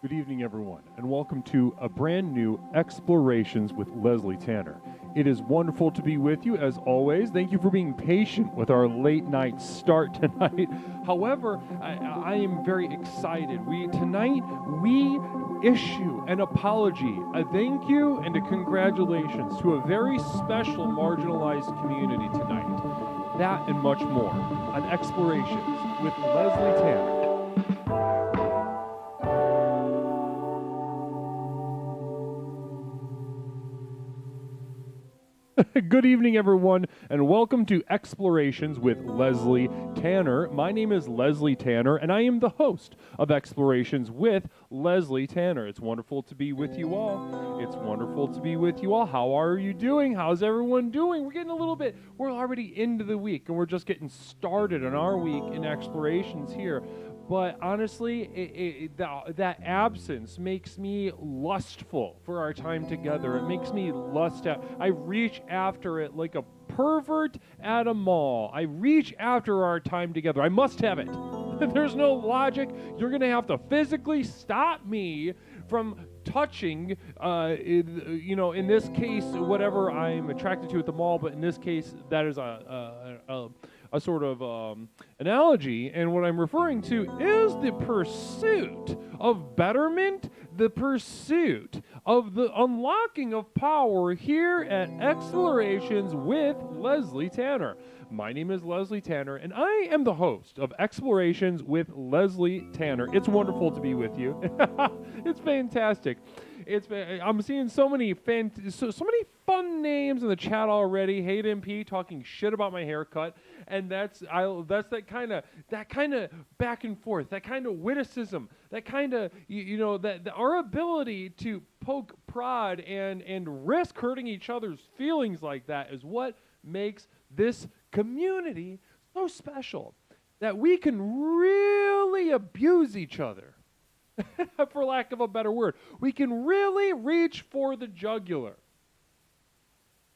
Good evening, everyone, and welcome to a brand new Explorations with Leslie Tanner. It is wonderful to be with you as always. Thank you for being patient with our late night start tonight. However, I am very excited. Tonight we issue an apology, a thank you, and a congratulations to a very special marginalized community tonight. That and much more on Explorations with Leslie Tanner. Good evening, everyone, and welcome to Explorations with Leslie Tanner. My name is Leslie Tanner, and I am the host of Explorations with Leslie Tanner. It's wonderful to be with you all. It's wonderful to be with you all. How are you doing? How's everyone doing? We're already into the week, and we're just getting started on our week in Explorations here. But honestly, that absence makes me lustful for our time together. It makes me I reach after it like a pervert at a mall. I reach after our time together. I must have it. There's no logic. You're going to have to physically stop me from touching, in this case, whatever I'm attracted to at the mall. But in this case, that is a sort of analogy, and what I'm referring to is the pursuit of betterment, the pursuit of the unlocking of power here at Explorations with Leslie Tanner. My name is Leslie Tanner, and I am the host of Explorations with Leslie Tanner. It's wonderful to be with you. It's fantastic. I'm seeing so many fun names in the chat already. Hayden P talking shit about my haircut, and that's that kind of back and forth, that kind of witticism, that kind of our ability to poke, prod, and risk hurting each other's feelings like that is what makes this community so special. That we can really abuse each other. For lack of a better word, we can really reach for the jugular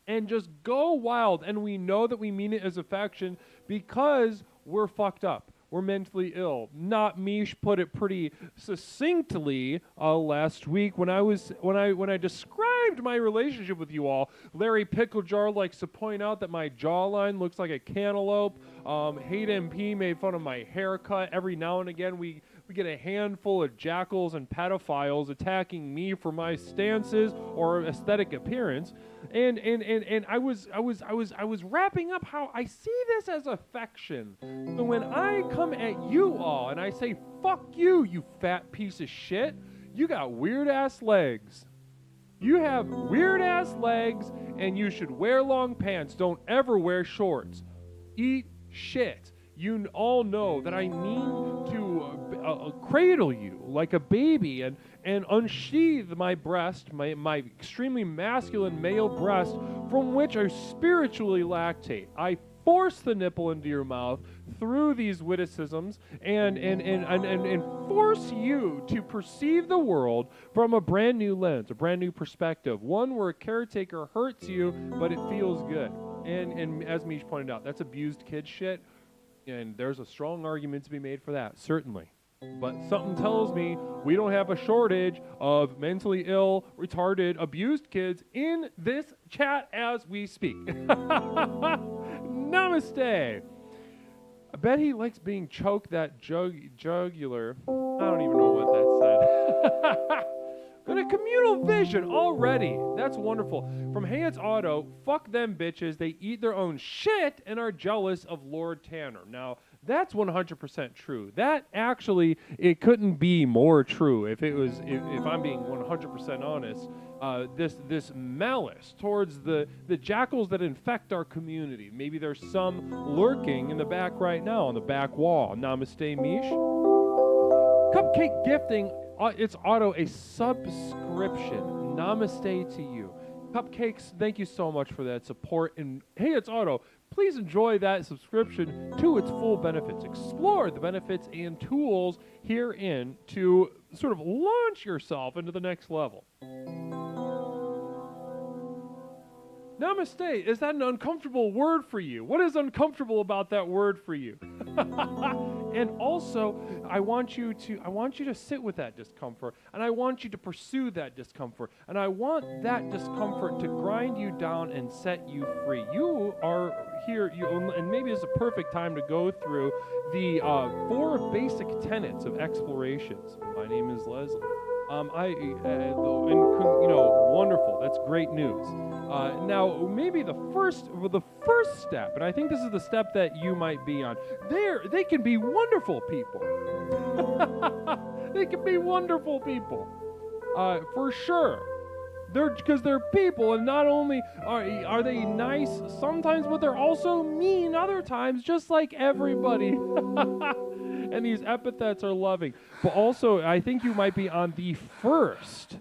and just go wild, and we know that we mean it as affection because we're fucked up. We're mentally ill. Not Mish put it pretty succinctly last week when I described my relationship with you all. Larry Picklejar likes to point out that my jawline looks like a cantaloupe. Hayden MP made fun of my haircut. Every now and again we get a handful of jackals and pedophiles attacking me for my stances or aesthetic appearance. And I was wrapping up how I see this as affection. So when I come at you all and I say, fuck you, you fat piece of shit, you got weird ass legs. You have weird ass legs and you should wear long pants. Don't ever wear shorts. Eat shit. You all know that I mean to cradle you like a baby and unsheath my breast, my extremely masculine male breast, from which I spiritually lactate. I force the nipple into your mouth through these witticisms and force you to perceive the world from a brand new lens, a brand new perspective, one where a caretaker hurts you, but it feels good. And as Mish pointed out, that's abused kid shit. And there's a strong argument to be made for that, certainly. But something tells me we don't have a shortage of mentally ill, retarded, abused kids in this chat as we speak. Namaste. I bet he likes being choked that jugular. I don't even know what that said. Got a communal vision already. That's wonderful. From Hayes Auto, fuck them bitches. They eat their own shit and are jealous of Lord Tanner. Now, that's 100% true. That actually, it couldn't be more true if I'm being 100% honest. This malice towards the jackals that infect our community. Maybe there's some lurking in the back right now on the back wall. Namaste, Mish. Cupcake gifting. It's Auto, a subscription. Namaste to you. Cupcakes, thank you so much for that support. And hey, it's Auto. Please enjoy that subscription to its full benefits. Explore the benefits and tools herein to sort of launch yourself into the next level. Namaste. Is that an uncomfortable word for you? What is uncomfortable about that word for you? And also, I want you to sit with that discomfort, and I want you to pursue that discomfort, and I want that discomfort to grind you down and set you free. You are here, and maybe it's a perfect time to go through the 4 basic tenets of explorations. My name is Leslie. Wonderful. That's great news. Now, maybe the first step, and I think this is the step that you might be on. They can be wonderful people. They can be wonderful people, for sure. Because they're people, and not only are they nice sometimes, but they're also mean other times, just like everybody. And these epithets are loving. But also, I think you might be on the first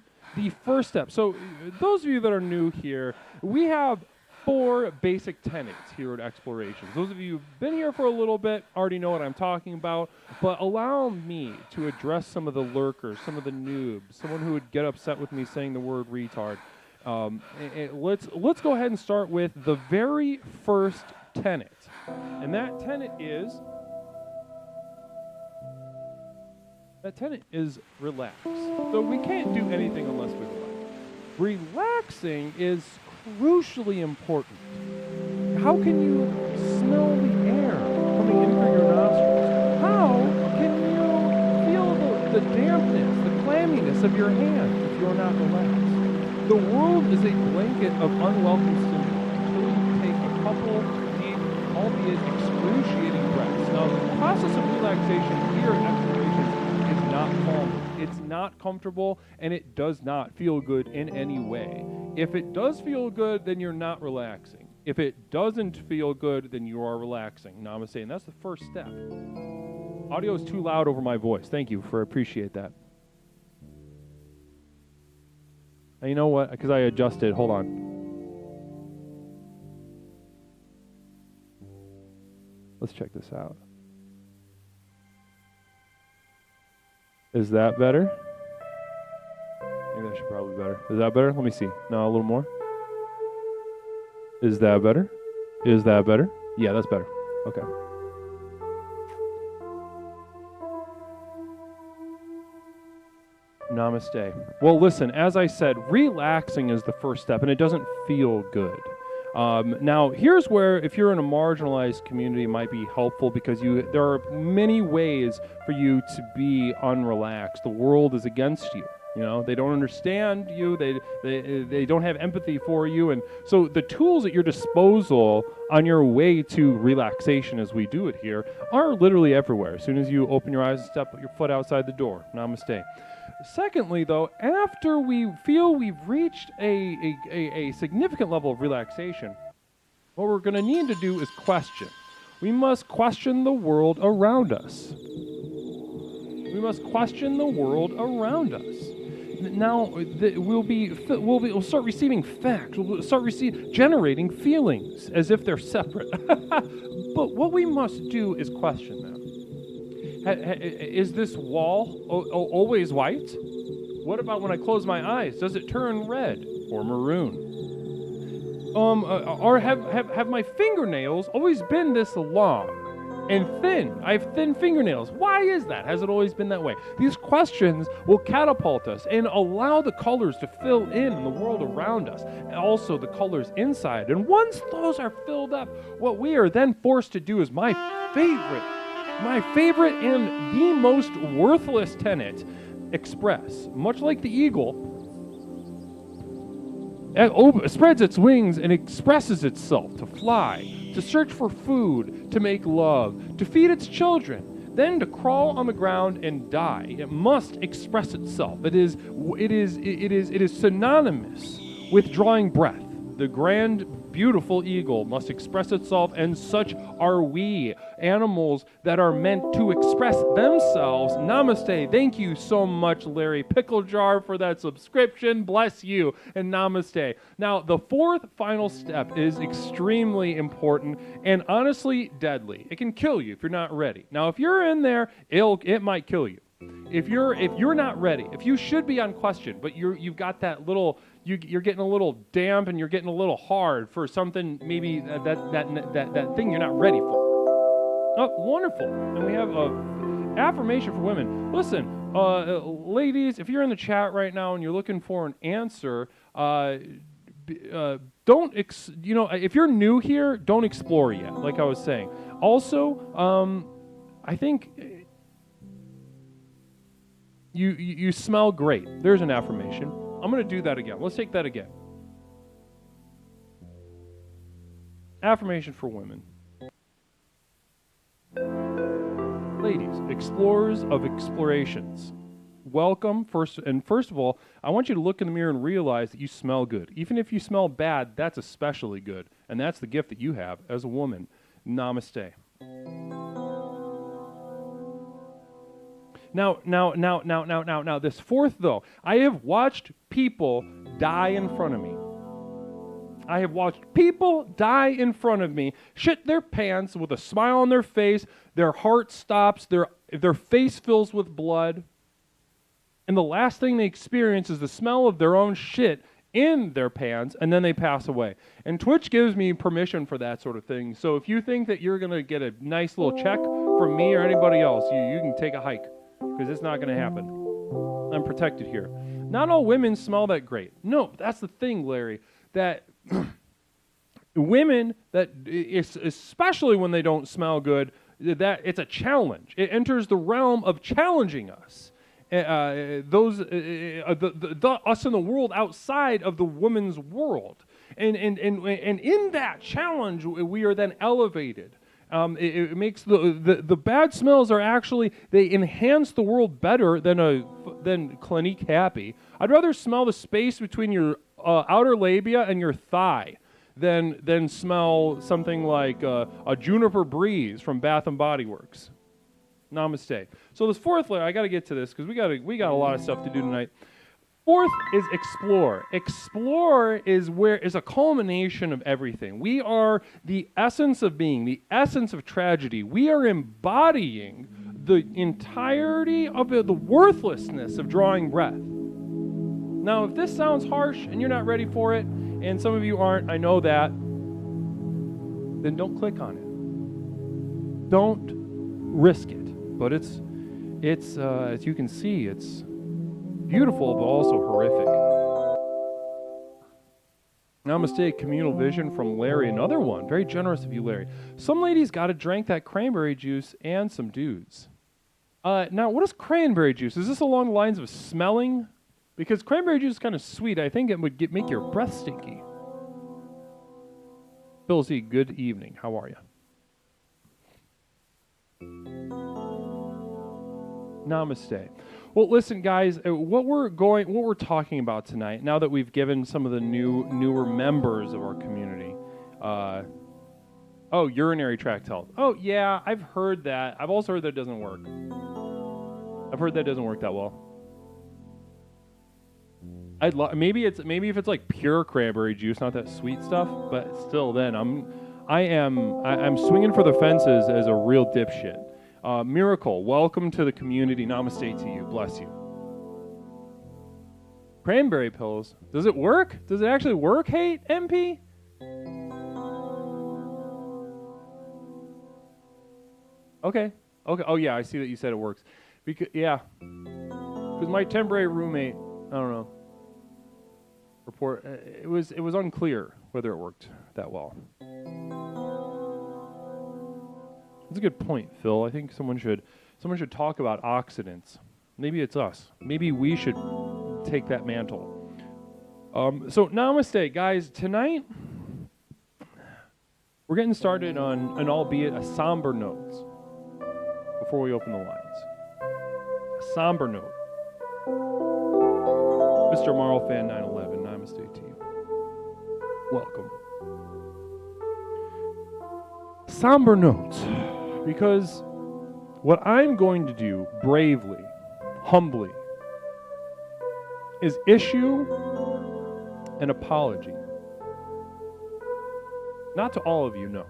step. So those of you that are new here, we have 4 basic tenets here at Explorations. Those of you who've been here for a little bit already know what I'm talking about, but allow me to address some of the lurkers, some of the noobs, someone who would get upset with me saying the word retard. Let's go ahead and start with the very first tenet. And that tenet is relax. So we can't do anything unless we relax. Relaxing is crucially important. How can you smell the air coming in through your nostrils? How can you feel the dampness, the clamminess of your hands if you're not relaxed? The world is a blanket of unwelcome stimuli until you take a couple deep, albeit excruciating breaths. Now, the process of relaxation here at Explorations is not calm. It's not comfortable, and it does not feel good in any way. If it does feel good, then you're not relaxing. If it doesn't feel good, then you are relaxing. Namaste. And that's the first step. Audio is too loud over my voice. Thank you appreciate that. And you know what? Because I adjusted. Hold on. Let's check this out. Is that better? Maybe that should probably be better. Is that better? Let me see. No, a little more. Is that better? Is that better? Yeah, that's better. Okay. Namaste. Well, listen, as I said, relaxing is the first step, and it doesn't feel good. Now, here's where, if you're in a marginalized community, it might be helpful because there are many ways for you to be unrelaxed. The world is against you. You know, they don't understand you. They don't have empathy for you. And so the tools at your disposal on your way to relaxation, as we do it here, are literally everywhere. As soon as you open your eyes and step your foot outside the door. Namaste. Secondly, though, after we feel we've reached a significant level of relaxation, what we're going to need to do is question. We must question the world around us. We must question the world around us. Now, we'll start receiving facts. We'll start generating feelings as if they're separate. But what we must do is question them. Is this wall always white? What about when I close my eyes? Does it turn red or maroon? Or have my fingernails always been this long and thin? I have thin fingernails. Why is that? Has it always been that way? These questions will catapult us and allow the colors to fill in the world around us, and also the colors inside. And once those are filled up, what we are then forced to do is my favorite and the most worthless tenet, express. Much like the eagle, it spreads its wings and expresses itself to fly, to search for food, to make love, to feed its children, then to crawl on the ground and die. It must express itself. It is synonymous with drawing breath. The grand, beautiful eagle must express itself, and such are we, animals that are meant to express themselves. Namaste. Thank you so much, Larry Picklejar, for that subscription. Bless you, and namaste. Now, the fourth final step is extremely important and honestly deadly. It can kill you if you're not ready. Now, if you're in there, it might kill you. If you're not ready, if you should be on question, but you've got that little, you're getting a little damp and you're getting a little hard for something, maybe that thing you're not ready for. Oh, wonderful. And we have a affirmation for women. Listen, ladies, if you're in the chat right now and you're looking for an answer, don't, if you're new here, don't explore yet, like I was saying. Also, I think you smell great. There's an affirmation. I'm going to do that again. Let's take that again. Affirmation for women. Ladies, explorers of explorations, welcome. First of all, I want you to look in the mirror and realize that you smell good. Even if you smell bad, that's especially good. And that's the gift that you have as a woman. Namaste. Now, this fourth, though, I have watched people die in front of me. I have watched people die in front of me, shit their pants with a smile on their face, their heart stops, their face fills with blood, and the last thing they experience is the smell of their own shit in their pants, and then they pass away. And Twitch gives me permission for that sort of thing, so if you think that you're going to get a nice little check from me or anybody else, you can take a hike, because it's not going to happen. I'm protected here. Not all women smell that great. No, that's the thing, Larry, that women, that especially when they don't smell good, that it's a challenge. It enters the realm of challenging us. Us in the world outside of the woman's world. And in that challenge, we are then elevated. It makes the bad smells are actually, they enhance the world better than Clinique Happy. I'd rather smell the space between your outer labia and your thigh than smell something like a juniper breeze from Bath and Body Works. Namaste. So this fourth layer, I got to get to this because we got a lot of stuff to do tonight. Fourth is explore. Explore is a culmination of everything. We are the essence of being, the essence of tragedy. We are embodying the entirety of the worthlessness of drawing breath. Now, if this sounds harsh and you're not ready for it, and some of you aren't, I know that, then don't click on it. Don't risk it. But it's as you can see, it's beautiful, but also horrific. Namaste, communal vision from Larry. Another one, very generous of you, Larry. Some ladies got to drink that cranberry juice and some dudes. Now, what is cranberry juice? Is this along the lines of smelling? Because cranberry juice is kind of sweet. I think it would make your breath stinky. Bill Z, good evening. How are you? Namaste. Well, listen, guys, what we're talking about tonight, now that we've given some of the newer members of our community, urinary tract health. Oh, yeah, I've heard that. I've also heard that it doesn't work. I've heard that doesn't work that well. Maybe if it's like pure cranberry juice, not that sweet stuff, but still, then I'm swinging for the fences as a real dipshit. Miracle, welcome to the community. Namaste to you. Bless you. Cranberry pills. Does it work? Does it actually work, Hate MP? Okay. Oh, yeah, I see that you said it works. Because my temporary roommate, I don't know, it was unclear whether it worked that well. That's a good point, Phil. I think someone should talk about oxidants. Maybe it's us. Maybe we should take that mantle. So namaste, guys. Tonight, we're getting started on an albeit a somber note before we open the lines. A somber note. Mr. Marl Fan 911, namaste to you. Welcome. Somber note. Because what I'm going to do bravely, humbly, is issue an apology. Not to all of you, no.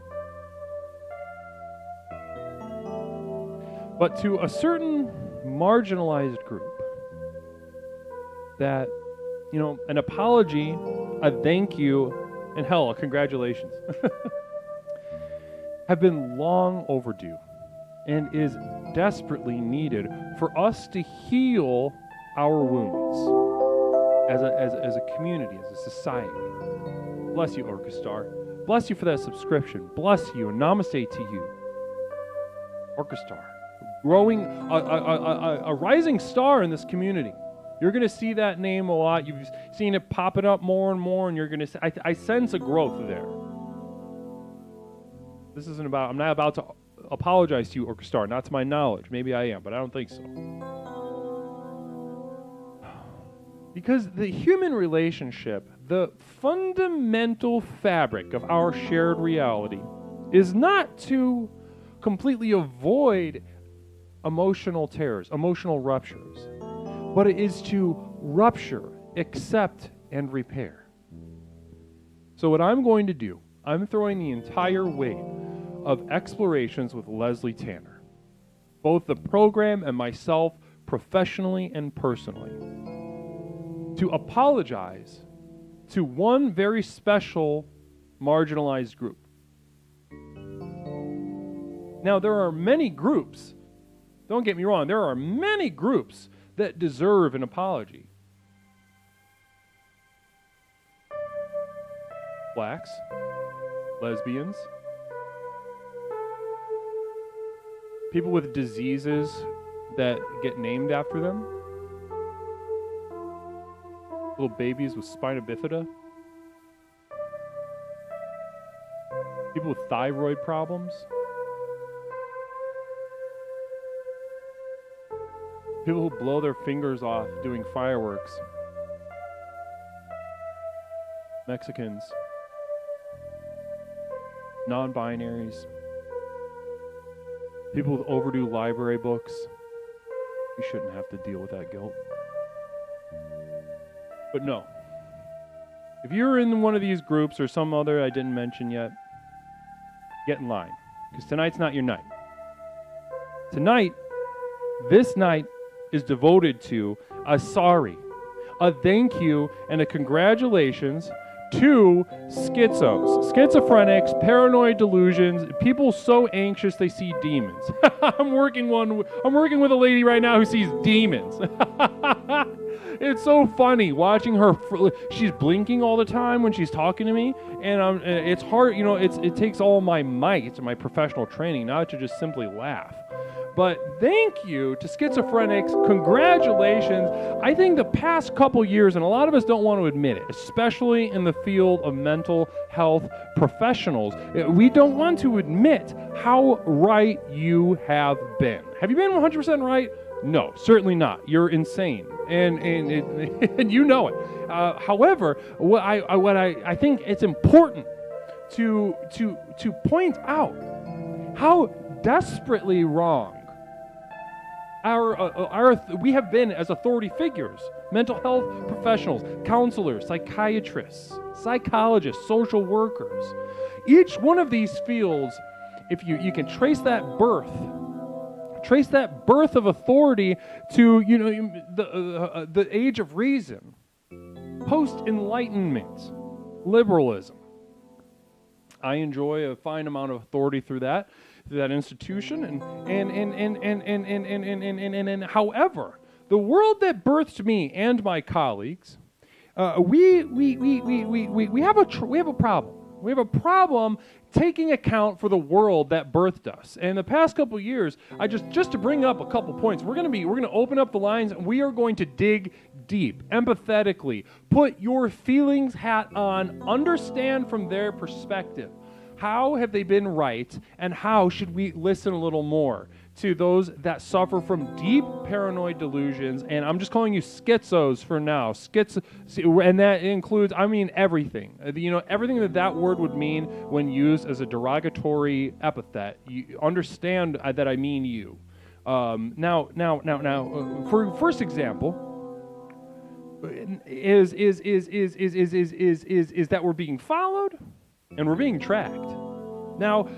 But to a certain marginalized group that, an apology, a thank you, and hell, a congratulations. have been long overdue. and is desperately needed for us to heal our wounds as a community, as a society. Bless you, Orchestar. Bless you for that subscription. Bless you, and namaste to you. Orchestar, growing, a rising star in this community. You're going to see that name a lot. You've seen it popping up more and more, and you're going to. I sense a growth there. This isn't about. I'm not about to apologize to you, Orchestar. Not to my knowledge. Maybe I am, but I don't think so. Because the human relationship, the fundamental fabric of our shared reality, is not to completely avoid emotional tears, emotional ruptures, but it is to rupture, accept, and repair. So what I'm going to do, I'm throwing the entire weight of Explorations with Leslie Tanner, both the program and myself, professionally and personally, to apologize to one very special marginalized group. Now, there are many groups, don't get me wrong, there are many groups that deserve an apology. Blacks, lesbians, people with diseases that get named after them, little babies with spina bifida, people with thyroid problems, people who blow their fingers off doing fireworks, Mexicans, non-binaries, people with overdue library books. You shouldn't have to deal with that guilt. But no, if you're in one of these groups or some other I didn't mention yet, get in line, because tonight's not your night. Tonight, this night is devoted to a sorry, a thank you, and a congratulations to schizos, schizophrenics, paranoid delusions, people so anxious they see demons. I'm working with a lady right now who sees demons. It's so funny watching her. She's blinking all the time when she's talking to me, and it's hard. It takes all my might and my professional training not to just simply laugh. But thank you to schizophrenics. Congratulations. I think the past couple years, and a lot of us don't want to admit it, especially in the field of mental health professionals, we don't want to admit how right you have been. Have you been 100% right? No, certainly not. You're insane, and you know it. However, what I think it's important to point out how desperately wrong we have been as authority figures, mental health professionals, counselors, psychiatrists, psychologists, social workers. Each one of these fields, if you can trace that birth of authority to the age of reason, post-enlightenment, liberalism. I enjoy a fine amount of authority through that institution, and however, the world that birthed me and my colleagues, we have a problem. We have a problem taking account for the world that birthed us. And the past couple of years, just to bring up a couple points, we're going to open up the lines, and we are going to dig deep, empathetically, put your feelings hat on, understand from their perspective. How have they been right, and how should we listen a little more to those that suffer from deep paranoid delusions? And I'm just calling you schizos for now. And that includes, everything. Everything that word would mean when used as a derogatory epithet. You understand that I mean you. Now, for first example, is that we're being followed and we're being tracked. Now,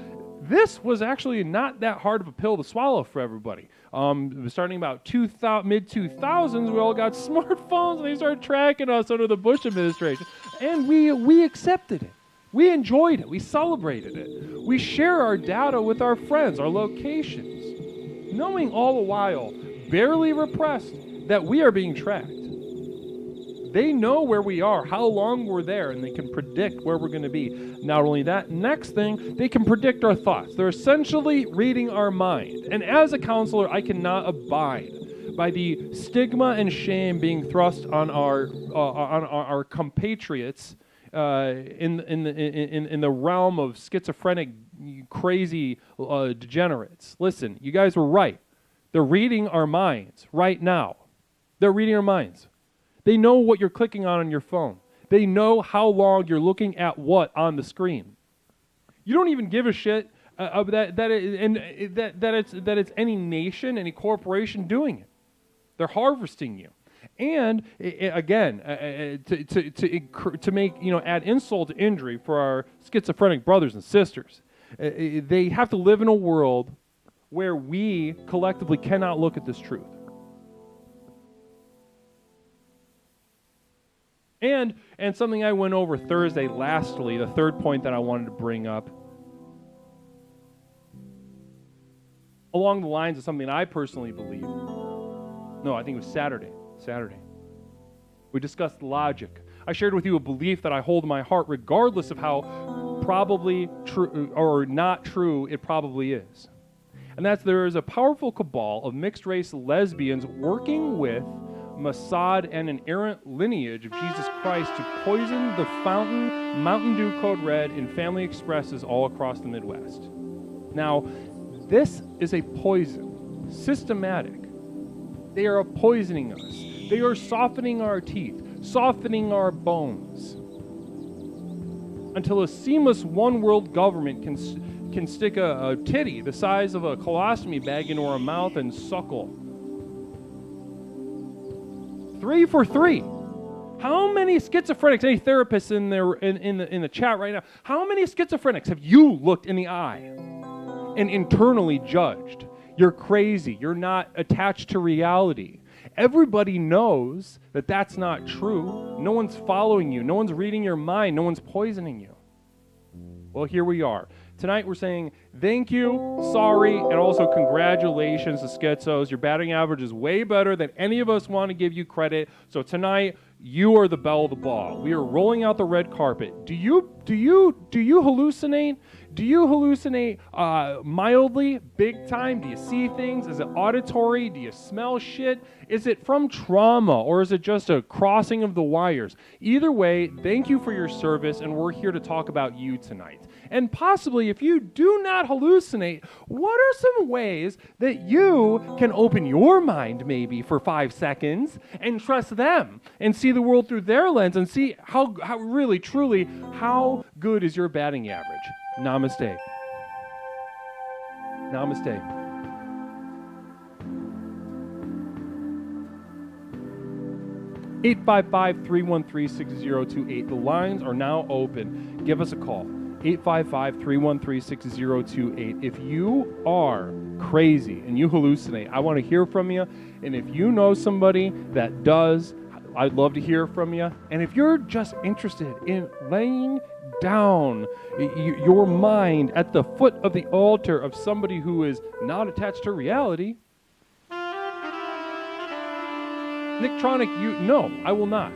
this was actually not that hard of a pill to swallow for everybody. Starting about mid-2000s, we all got smartphones, and they started tracking us under the Bush administration. And we accepted it. We enjoyed it. We celebrated it. We share our data with our friends, our locations. knowing all the while, barely repressed, that we are being tracked. They know where we are, how long we're there, and they can predict where we're going to be. Not only that, next thing, they can predict our thoughts. They're essentially reading our mind. And as a counselor, I cannot abide by the stigma and shame being thrust on our compatriots in the realm of schizophrenic, crazy degenerates. Listen, you guys were right. They're reading our minds right now. They're reading our minds. They know what you're clicking on your phone. They know how long you're looking at what on the screen. You don't even give a shit that it's any nation, any corporation doing it. They're harvesting you. And again, to make, add insult to injury for our schizophrenic brothers and sisters, they have to live in a world where we collectively cannot look at this truth. And something I went over Thursday, lastly, the third point that I wanted to bring up, along the lines of something I personally believe. No, I think it was Saturday. We discussed logic. I shared with you a belief that I hold in my heart, regardless of how probably true or not true it probably is. And that's there is a powerful cabal of mixed-race lesbians working with Mossad and an errant lineage of Jesus Christ to poison the fountain, Mountain Dew Code Red, and Family Expresses all across the Midwest. Now, this is a poison, systematic. They are poisoning us. They are softening our teeth, softening our bones, until a seamless one-world government can stick a titty the size of a colostomy bag into our mouth and suckle. 3 for 3. How many schizophrenics, any therapists in the chat right now, how many schizophrenics have you looked in the eye and internally judged? You're crazy. You're not attached to reality. Everybody knows that that's not true. No one's following you. No one's reading your mind. No one's poisoning you. Well, here we are. Tonight we're saying thank you, sorry, and also congratulations to schizos. Your batting average is way better than any of us want to give you credit. So tonight, you are the belle of the ball. We are rolling out the red carpet. Do you hallucinate? Do you hallucinate mildly, big time? Do you see things? Is it auditory? Do you smell shit? Is it from trauma, or is it just a crossing of the wires? Either way, thank you for your service, and we're here to talk about you tonight. And possibly, if you do not hallucinate, what are some ways that you can open your mind maybe for 5 seconds and trust them and see the world through their lens and see how really, truly, how good is your batting average? Namaste. Namaste. (855-313-6028). The lines are now open. Give us a call. 855-313-6028. If you are crazy and you hallucinate, I want to hear from you. And if you know somebody that does, I'd love to hear from you. And if you're just interested in laying down your mind at the foot of the altar of somebody who is not attached to reality, Nicktronic, no, I will not.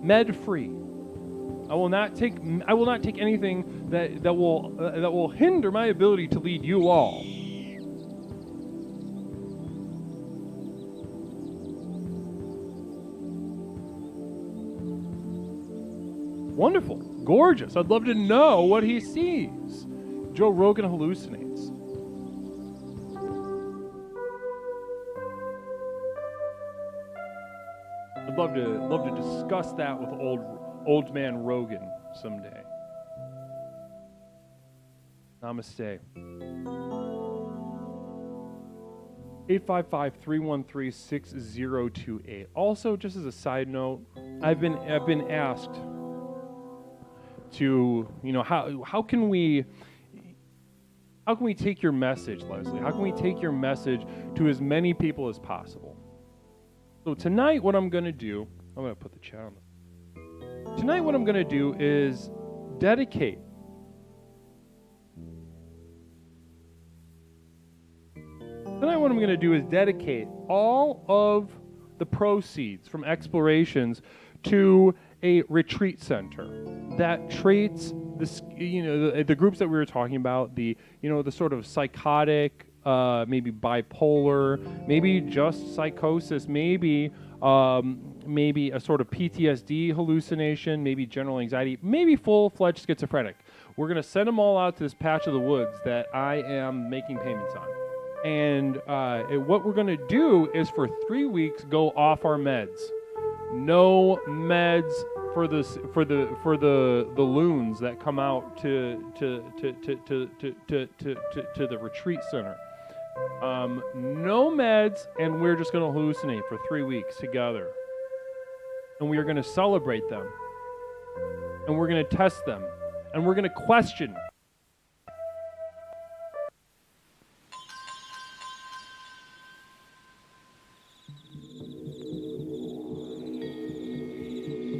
Med-free. I will not take anything that will hinder my ability to lead you all. Wonderful, gorgeous. I'd love to know what he sees. Joe Rogan hallucinates. I'd love to discuss that with old man Rogan someday. Namaste. 855-313-6028. Also, just as a side note, I've been asked to, how can we take your message, Leslie? How can we take your message to as many people as possible? So tonight, what I'm going to do, I'm going to put the chat on. Tonight, what I'm going to do is dedicate Tonight what I'm going to do is dedicate all of the proceeds from Explorations to a retreat center that treats this, the groups that we were talking about, the sort of psychotic, maybe bipolar, maybe just psychosis, maybe a sort of PTSD hallucination, maybe general anxiety, maybe full-fledged schizophrenic. We're going to send them all out to this patch of the woods that I am making payments on. And what we're going to do is for 3 weeks go off our meds. No meds for the loons that come out to the retreat center. No meds, and we're just going to hallucinate for 3 weeks together. And we are going to celebrate them. And we're going to test them. And we're going to question.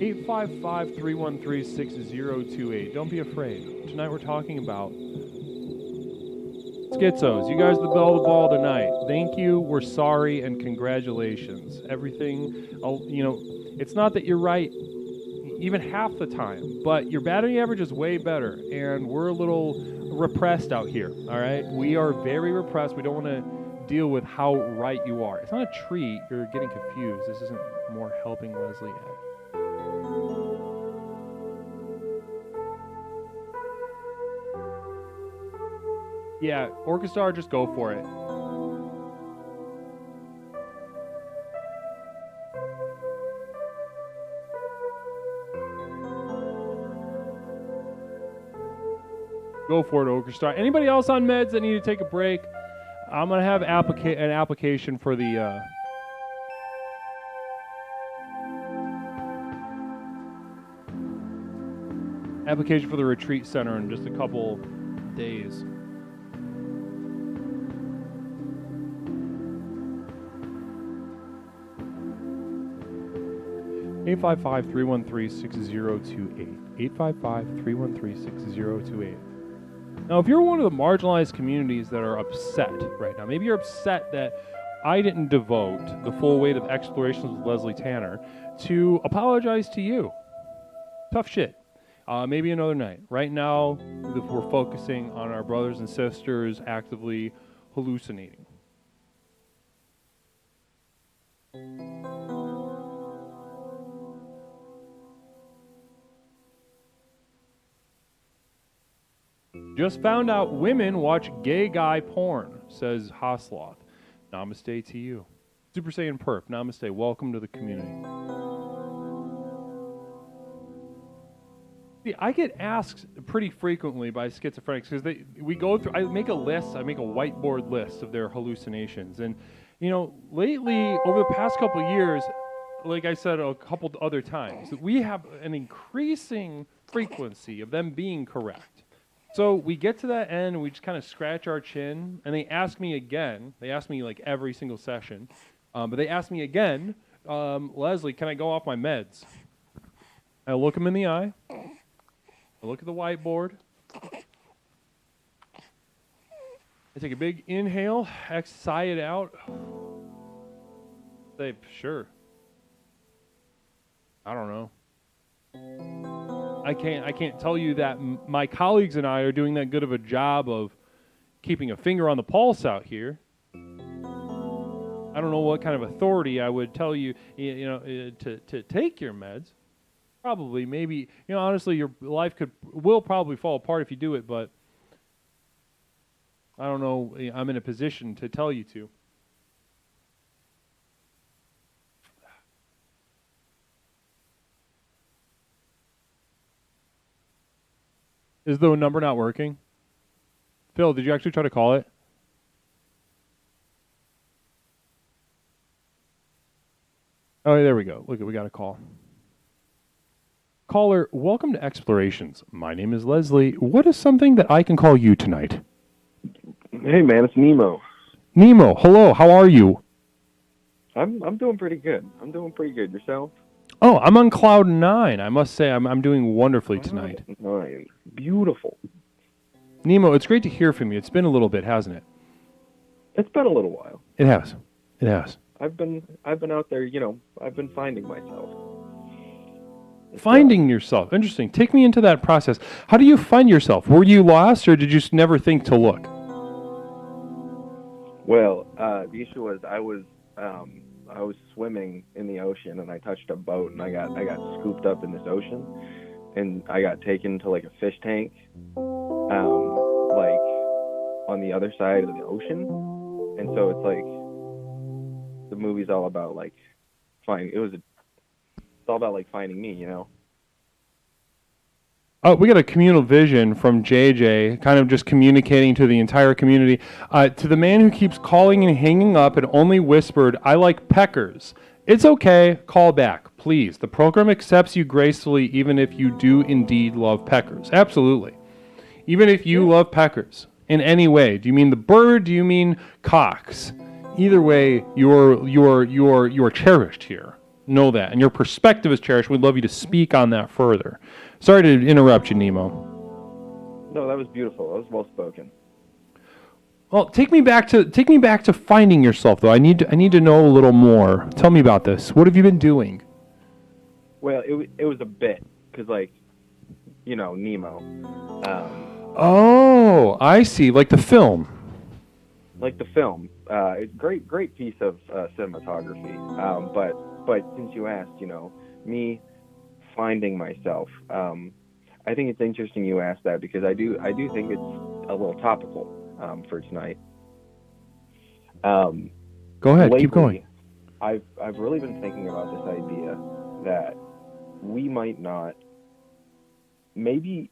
(855-313-6028). Don't be afraid. Tonight we're talking about schizos. You guys bell the ball tonight. Thank you. We're sorry and congratulations. Everything, it's not that you're right even half the time, but your batting average is way better, and we're a little repressed out here, all right? We are very repressed. We don't want to deal with how right you are. It's not a treat. You're getting confused. This isn't more helping Leslie Ed. Yeah, Orchestar, just go for it. Go for it, Orchestar. Anybody else on meds that need to take a break? I'm going to have an application for the... application for the retreat center in just a couple days. (855-313-6028). 855-313-6028. Now, if you're one of the marginalized communities that are upset right now, maybe you're upset that I didn't devote the full weight of Explorations with Leslie Tanner to apologize to you. Tough shit. Maybe another night. Right now, we're focusing on our brothers and sisters actively hallucinating. Just found out women watch gay guy porn, says Hasloth. Namaste to you. Super Saiyan Perp, namaste. Welcome to the community. See, I get asked pretty frequently by schizophrenics because we go through. I make a whiteboard list of their hallucinations, and lately over the past couple of years, like I said a couple other times, we have an increasing frequency of them being correct. So we get to that end, and we just kind of scratch our chin, and they ask me again. They ask me like every single session, but they ask me again, Leslie, can I go off my meds? I look them in the eye. I look at the whiteboard. I take a big inhale, sigh it out. Say, sure. I don't know. I can't tell you that my colleagues and I are doing that good of a job of keeping a finger on the pulse out here. I don't know what kind of authority I would tell you, to take your meds. Probably, maybe, honestly, your life will probably fall apart if you do it, but I don't know. I'm in a position to tell you to. Is the number not working? Phil, did you actually try to call it? Oh, there we go. Look, we got a call. Caller, welcome to Explorations. My name is Leslie. What is something that I can call you tonight? Hey, man, it's Nemo. Nemo, hello. How are you? I'm doing pretty good. Yourself? Oh, I'm on cloud 9. I must say I'm doing wonderfully tonight. Nice. Beautiful. Nemo, it's great to hear from you. It's been a little bit, hasn't it? It's been a little while. It has. It has. I've been out there, I've been finding myself. Finding yourself. Interesting. Take me into that process. How do you find yourself? Were you lost, or did you just never think to look? Well, the issue was I was swimming in the ocean, and I touched a boat, and I got scooped up in this ocean, and I got taken to like a fish tank, like on the other side of the ocean, and so it's like the movie's all about like it's all about like finding me, Oh, we got a communal vision from JJ, kind of just communicating to the entire community. To the man who keeps calling and hanging up and only whispered, "I like peckers." It's okay, call back, please. The program accepts you gracefully even if you do indeed love peckers. Absolutely. Even if you love peckers in any way. Do you mean the bird? Do you mean cocks? Either way, you're cherished here. Know that. And your perspective is cherished. We'd love you to speak on that further. Sorry to interrupt you, Nemo. No, that was beautiful. That was well spoken. Well, take me back to finding yourself, though. I need to know a little more. Tell me about this. What have you been doing? Well, it was a bit, because like, Nemo. Oh, I see. Like the film. Like the film. It's great piece of cinematography. But since you asked, me finding myself, I think it's interesting you asked that, because I do think it's a little topical for tonight. Go ahead, lately, keep going. I've really been thinking about this idea that we might not, maybe,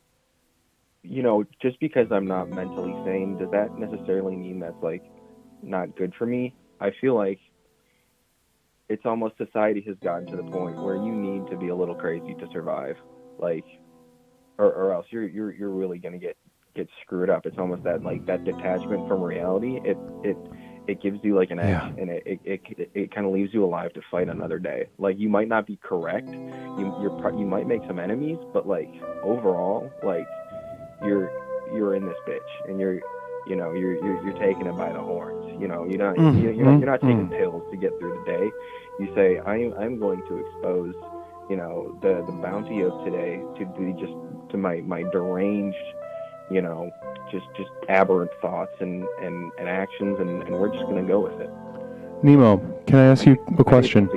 just because I'm not mentally sane, does that necessarily mean that's like not good for me? I feel like it's almost society has gotten to the point where you need to be a little crazy to survive, like, or else you're really gonna get screwed up. It's almost that detachment from reality. It gives you like an edge, and it kind of leaves you alive to fight another day. Like, you might not be correct, you might make some enemies, but like overall, like you're in this bitch, and you're taking it by the horns. You're not taking pills to get through the day. You say, I'm going to expose, the bounty of today to my deranged, just aberrant thoughts and actions, and we're just gonna go with it. Nemo, can I ask you a question?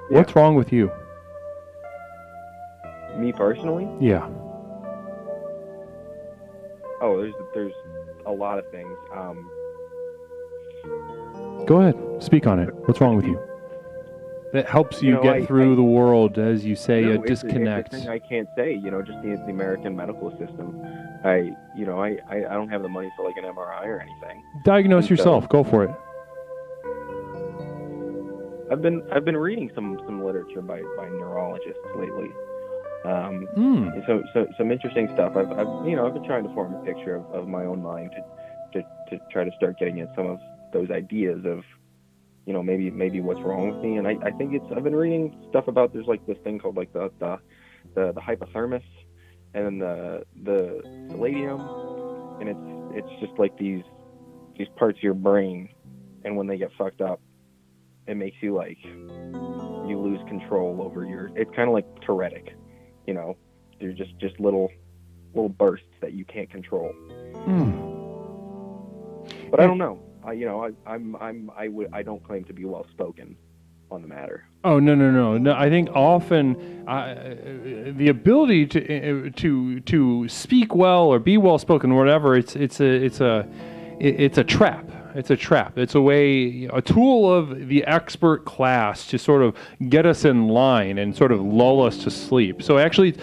What's wrong with you? Me personally? Yeah. Oh, there's a lot of things. Go ahead, speak on it. What's wrong with you? That helps you get through the world, as you say, a disconnect. It's a thing I can't say, just the American medical system. I don't have the money for like an MRI or anything. Diagnose yourself. Go for it. I've been reading some literature by neurologists lately. So some interesting stuff. I've been trying to form a picture of my own mind to try to start getting at some of those ideas of, maybe what's wrong with me. And I think I've been reading stuff about, there's like this thing called like the hypothalamus, and then the selenium, and it's just like these parts of your brain, and when they get fucked up, it makes you like, you lose control over it's kind of like Tourettic, they're just little bursts that you can't control. But I don't know. I don't claim to be well spoken on the matter. Oh, no. I think often the ability to speak well or be well spoken, or whatever, it's a trap. It's a trap. It's a tool of the expert class to sort of get us in line and sort of lull us to sleep. So actually,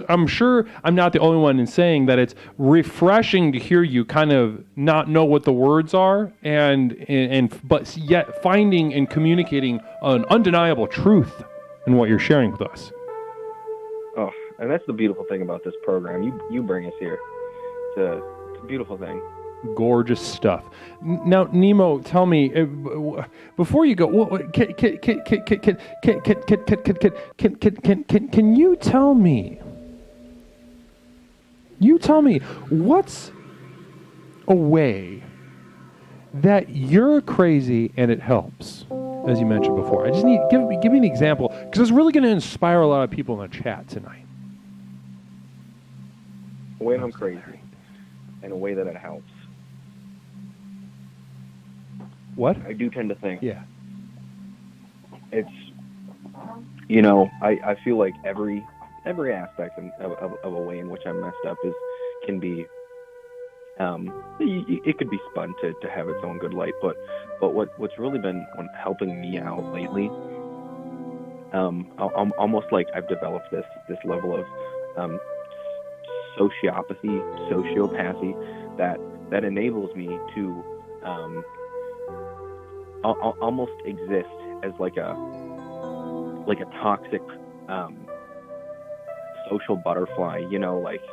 I'm sure I'm not the only one in saying that it's refreshing to hear you kind of not know what the words are, but yet finding and communicating an undeniable truth in what you're sharing with us. Oh, and that's the beautiful thing about this program. You bring us here. It's a beautiful thing. Gorgeous stuff. Now, Nemo, tell me, before you go, can you tell me? What's a way that you're crazy and it helps, as you mentioned before. I just need give me an example, because it's really going to inspire a lot of people in the chat tonight. When I'm crazy, in a way that it helps. What? I do tend to think Yeah. it's, you know, I feel like every aspect of a way in which I'm messed up can be, it could be spun to have its own good light, but what's really been helping me out lately, almost like I've developed this level of sociopathy that enables me to almost exist as like a toxic social butterfly, you know, like,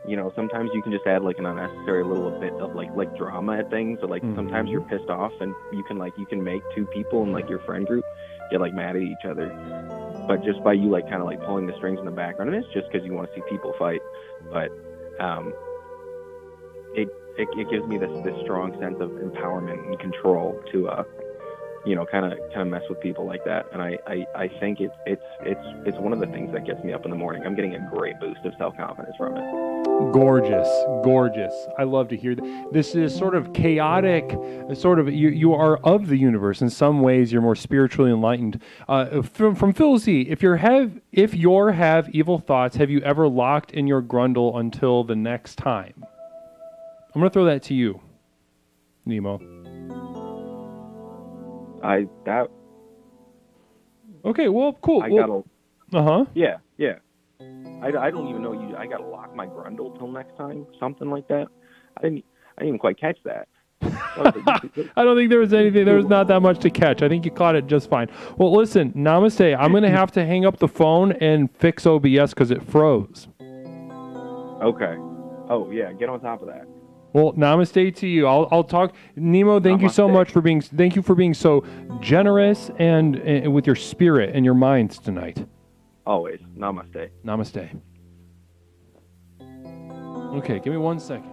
you know, sometimes you can just add like an unnecessary little bit of like drama at things, or like sometimes you're pissed off and you can make two people in like your friend group get like mad at each other, but just by you like kind of like pulling the strings in the background, and it's just because you want to see people fight, but it gives me this strong sense of empowerment and control to you know, kind of mess with people like that. And I think it's one of the things that gets me up in the morning. I'm getting a great boost of self-confidence from it. Gorgeous. I love to hear that. This is sort of chaotic, sort of, you are of the universe. In some ways, you're more spiritually enlightened. From Phil Z, if you have evil thoughts, have you ever locked in your grundle until the next time? I'm going to throw that to you, Nemo. Okay, well, cool. Yeah. I don't even know I gotta lock my grundle till next time, something like that. I didn't even quite catch that. I don't think there was not that much to catch. I think you caught it just fine. Well, listen, namaste. I'm going to have to hang up the phone and fix OBS because it froze. Okay. Oh, yeah, get on top of that. Well, namaste to you. I'll talk. Nemo, thank you so much for being so generous and with your spirit and your minds tonight. Always. Namaste. Namaste. Okay, give me 1 second.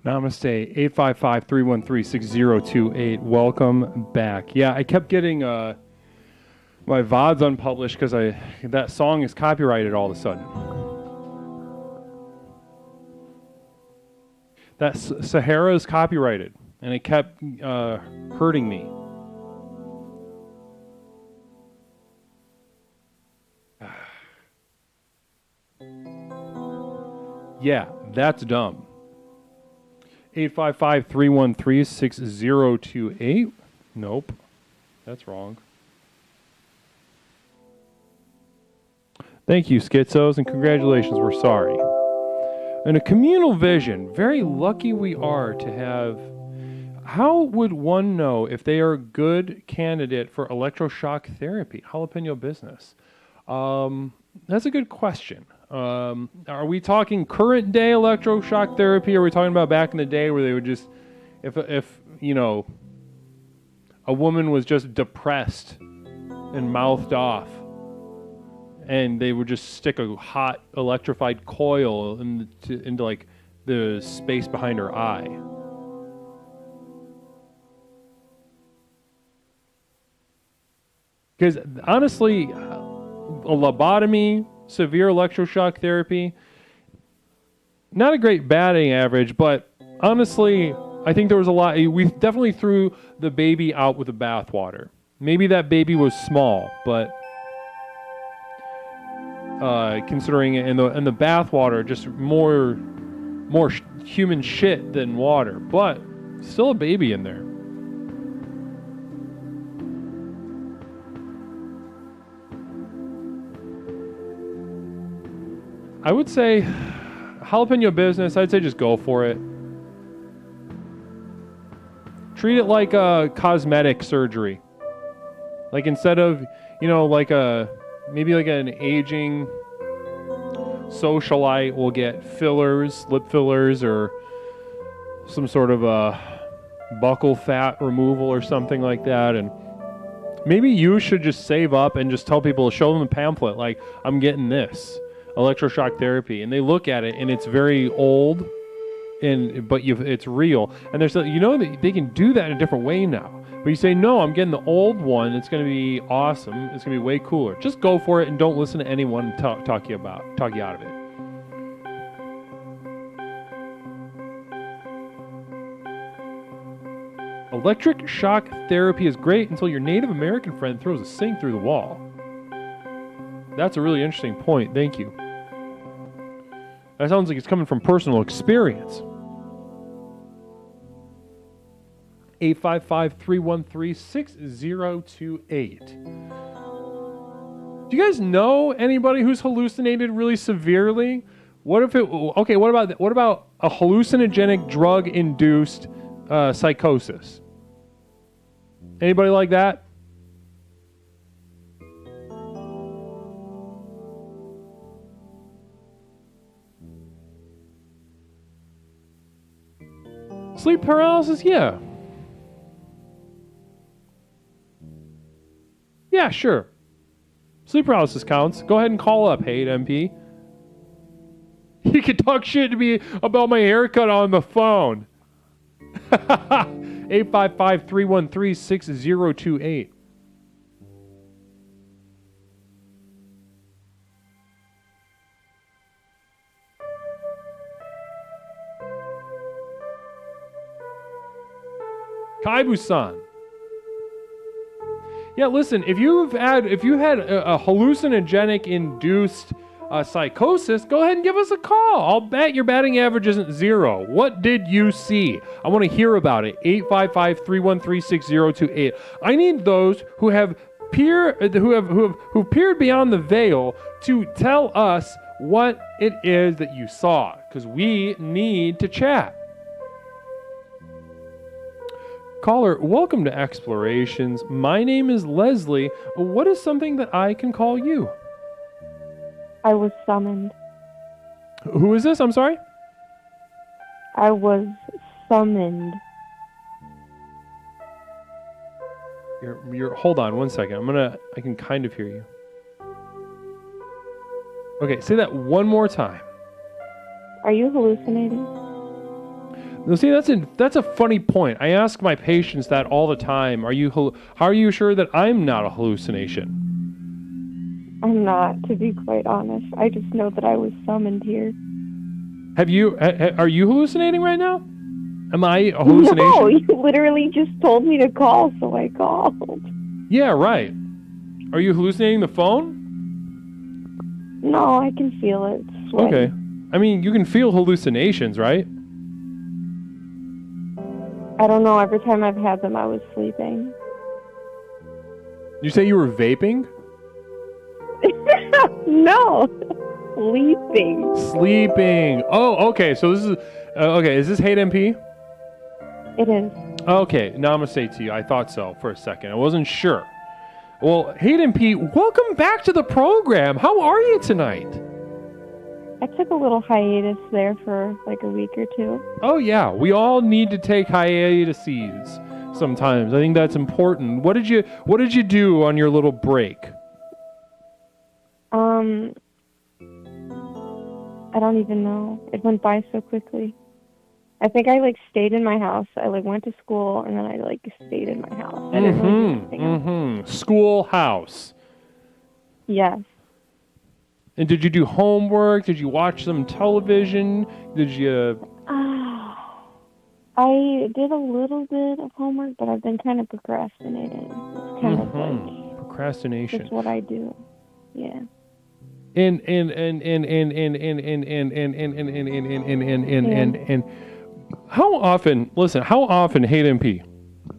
Namaste, 855-313-6028. Welcome back. Yeah, I kept getting my VODs unpublished because that song is copyrighted all of a sudden. That Sahara is copyrighted, and it kept hurting me. Yeah, that's dumb. 855-313-6028. Nope. That's wrong. Thank you, Schizos, and congratulations. We're sorry. And a communal vision. Very lucky we are to have. How would one know if they are a good candidate for electroshock therapy? Jalapeno business. That's a good question. Are we talking current day electroshock therapy? Or are we talking about back in the day where they would just, if you know, a woman was just depressed and mouthed off, and they would just stick a hot electrified coil into like the space behind her eye? Because honestly, a lobotomy, severe electroshock therapy, not a great batting average, but honestly, I think there was a lot. We definitely threw the baby out with the bathwater. Maybe that baby was small, but considering it, and the bathwater, just more human shit than water, but still a baby in there. I would say jalapeno business, I'd say just go for it. Treat it like a cosmetic surgery. Like instead of, like maybe like an aging socialite will get fillers, lip fillers, or some sort of a buccal fat removal or something like that. And maybe you should just save up and just tell people, show them a pamphlet, like, I'm getting this electroshock therapy, and they look at it and it's very old, but it's real, and there's that they can do that in a different way now. But you say, no, I'm getting the old one, it's going to be awesome, it's going to be way cooler. Just go for it and don't listen to anyone talk you out of it. Electric shock therapy is great until your Native American friend throws a sink through the wall. That's a really interesting point. Thank you. That sounds like it's coming from personal experience. 855-313-6028. Do you guys know anybody who's hallucinated really severely? What about a hallucinogenic drug-induced psychosis? Anybody like that? Sleep paralysis? Yeah. Yeah, sure. Sleep paralysis counts. Go ahead and call up, Hate MP. You can talk shit to me about my haircut on the phone. 855-313-6028. Kaibu-san. Yeah, listen, if you had a hallucinogenic induced psychosis, go ahead and give us a call. I'll bet your batting average isn't 0. What did you see? I want to hear about it. 855-313-6028. I need those who have peered beyond the veil to tell us what it is that you saw, because we need to chat. Caller, welcome to Explorations. My name is Leslie. What is something that I can call you? I was summoned. Who is this? I'm sorry? I was summoned. You're hold on one second. I can kind of hear you. Okay, say that one more time. Are you hallucinating? No, see, that's a funny point. I ask my patients that all the time. How are you sure that I'm not a hallucination? I'm not, to be quite honest. I just know that I was summoned here. Are you hallucinating right now? Am I a hallucination? No, you literally just told me to call, so I called. Yeah, right. Are you hallucinating the phone? No, I can feel it. It's sweaty. Okay. I mean, you can feel hallucinations, right? I don't know. Every time I've had them, I was sleeping. You say you were vaping? No, sleeping. Sleeping. Oh, okay. So this is okay. Is this Hate MP? It is. Okay. Now I'm gonna say to you, I thought so for a second. I wasn't sure. Well, Hate MP, welcome back to the program. How are you tonight? I took a little hiatus there for like a week or two. Oh yeah, we all need to take hiatuses sometimes. I think that's important. What did you do on your little break? I don't even know. It went by so quickly. I think I like stayed in my house. I like went to school and then I like stayed in my house. I didn't really do anything else. Schoolhouse. Yes. And did you do homework? Did you watch some television? Did you? I did a little bit of homework, but I've been kind of procrastinating. It's kind of like Procrastination. just what I do. Yeah. And how often? Listen, how often, Hate MP?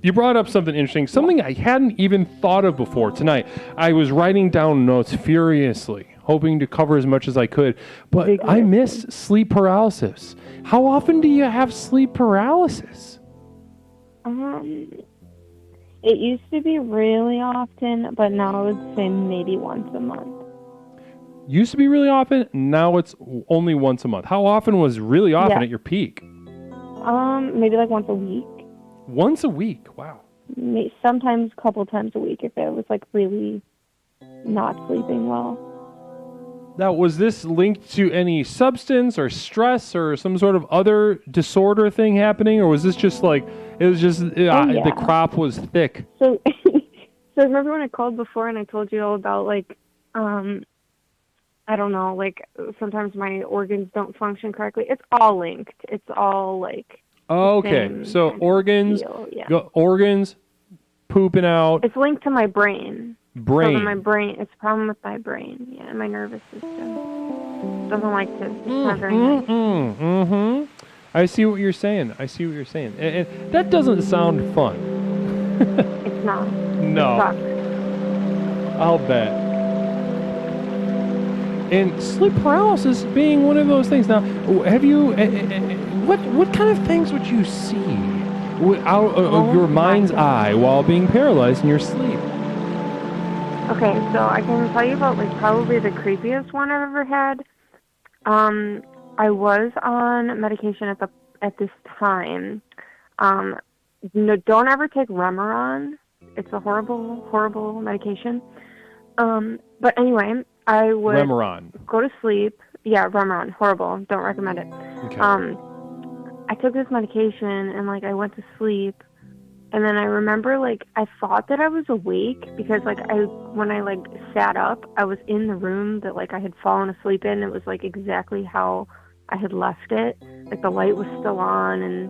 You brought up something interesting, something I hadn't even thought of before tonight. I was writing down notes furiously, hoping to cover as much as I could, but I missed sleep paralysis. How often do you have sleep paralysis? It used to be really often, but now I would say maybe once a month. Used to be really often, now it's only once a month. How often was really often Yeah. at your peak? Maybe like once a week. Once a week. Wow. Sometimes a couple times a week if I was like really not sleeping well. Now, was this linked to any substance or stress or some sort of other disorder thing happening, or was this just like it was just the crop was thick? So, so remember when I called before and I told you all about like, I don't know, like sometimes my organs don't function correctly. It's all linked. It's all like. Okay, so organs, yeah. Organs, pooping out. It's linked to my brain. Brain. So my brain, it's a problem with my brain, yeah, and my nervous system. Doesn't like to, it's not very nice. I see what you're saying. And that doesn't sound fun. It's not. No. It sucks. I'll bet. And sleep paralysis being one of those things. Now, have you, what kind of things would you see out of your mind's eye while being paralyzed in your sleep? Okay, so I can tell you about like probably the creepiest one I've ever had. I was on medication at this time. No, don't ever take Remeron. It's a horrible medication. But anyway, I would Remeron. go to sleep. Yeah, Remeron, horrible. Don't recommend it. Okay. I took this medication and like I went to sleep. And then I remember, like, I thought that I was awake because, like, when I, like, sat up, I was in the room that, like, I had fallen asleep in. It was, like, exactly how I had left it. Like, the light was still on and,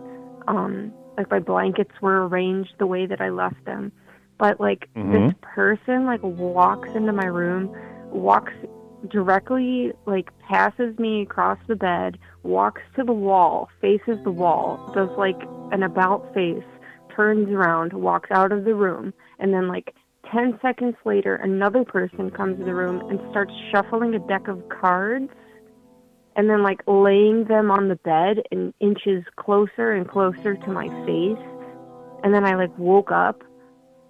like, my blankets were arranged the way that I left them. But, like, this person, like, walks into my room, walks directly, like, passes me across the bed, walks to the wall, faces the wall, does, like, an about face, turns around, walks out of the room, and then like 10 seconds later, another person comes to the room and starts shuffling a deck of cards and then like laying them on the bed and inches closer and closer to my face. And then I like woke up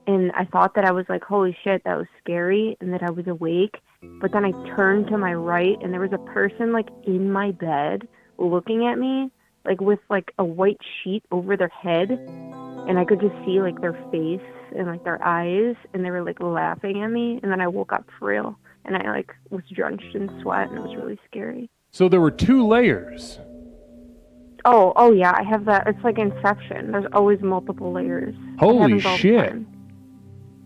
and I thought that I was like, holy shit, that was scary and that I was awake. But then I turned to my right and there was a person like in my bed looking at me, like with like a white sheet over their head. And I could just see, like, their face and, like, their eyes, and they were, like, laughing at me. And then I woke up for real, and I, like, was drenched in sweat, and it was really scary. So there were 2 layers. Oh, yeah, I have that. It's like Inception. There's always multiple layers. Holy shit.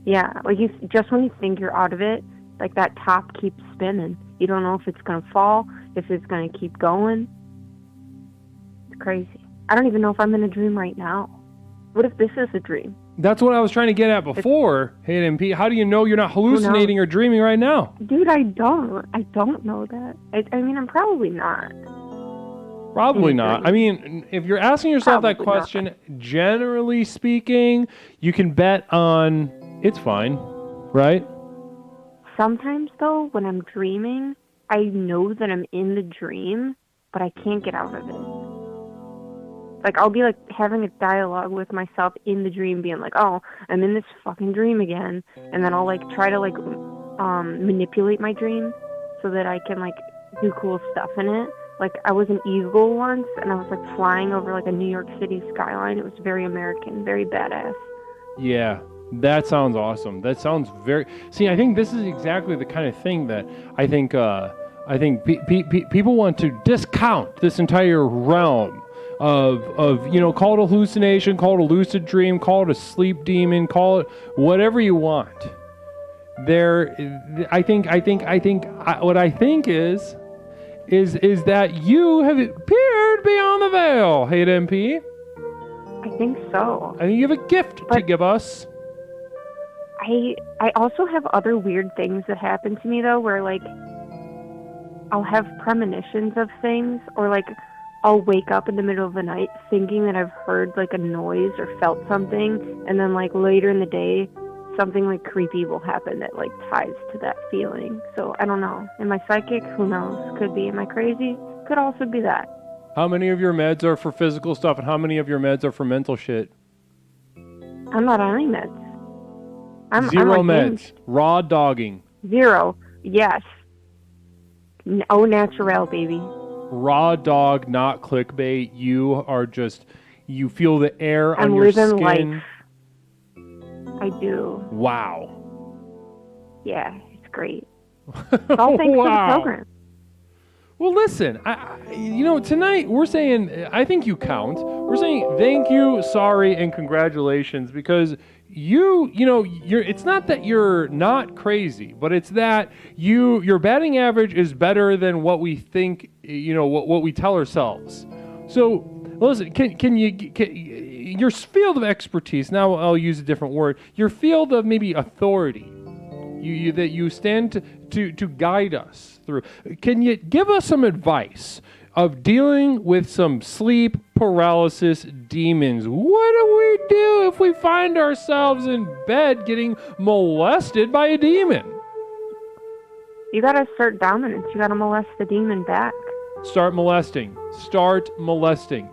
Yeah, like, just when you think you're out of it, like, that top keeps spinning. You don't know if it's going to fall, if it's going to keep going. It's crazy. I don't even know if I'm in a dream right now. What if this is a dream? That's what I was trying to get at before, Hate MP. How do you know you're not hallucinating or dreaming right now? Dude, I don't know that. I mean, I'm probably not. Probably in not. dreams. I mean, if you're asking yourself that Probably not. question, generally speaking, you can bet on it's fine, right? Sometimes, though, when I'm dreaming, I know that I'm in the dream, but I can't get out of it. Like, I'll be, like, having a dialogue with myself in the dream, being like, oh, I'm in this fucking dream again. And then I'll, like, try to, like, manipulate my dream so that I can, like, do cool stuff in it. Like, I was an eagle once, and I was, like, flying over, like, a New York City skyline. It was very American, very badass. Yeah, that sounds awesome. That sounds very. See, I think this is exactly the kind of thing that I think people want to discount this entire realm of call it a hallucination, call it a lucid dream, call it a sleep demon, call it whatever you want. What I think is that you have peered beyond the veil, Hate MP. I think so. I think you have a gift to But- give us. I also have other weird things that happen to me, though, where, like, I'll have premonitions of things, or, like, I'll wake up in the middle of the night thinking that I've heard, like, a noise or felt something, and then, like, later in the day, something, like, creepy will happen that, like, ties to that feeling. So, I don't know. Am I psychic? Who knows? Could be. Am I crazy? Could also be that. How many of your meds are for physical stuff, and how many of your meds are for mental shit? I'm not on any meds. I'm Zero on meds. games. Raw dogging. Zero. Yes. Au naturel, baby. Raw dog, not clickbait. You are just, you feel the air I'm on your living skin. life. I do. Wow. Yeah, it's great. It's all thanks to the program. Well, listen, tonight we're saying, I think you count. We're saying thank you, sorry, and congratulations because you're, it's not that you're not crazy, but it's that your batting average is better than what we think, what we tell ourselves. So, listen, can your field of expertise, now I'll use a different word, your field of maybe authority, that you stand to guide us through. Can you give us some advice of dealing with some sleep paralysis demons? What do we do if we find ourselves in bed getting molested by a demon? You gotta assert dominance. You gotta molest the demon back. Start molesting. Start molesting.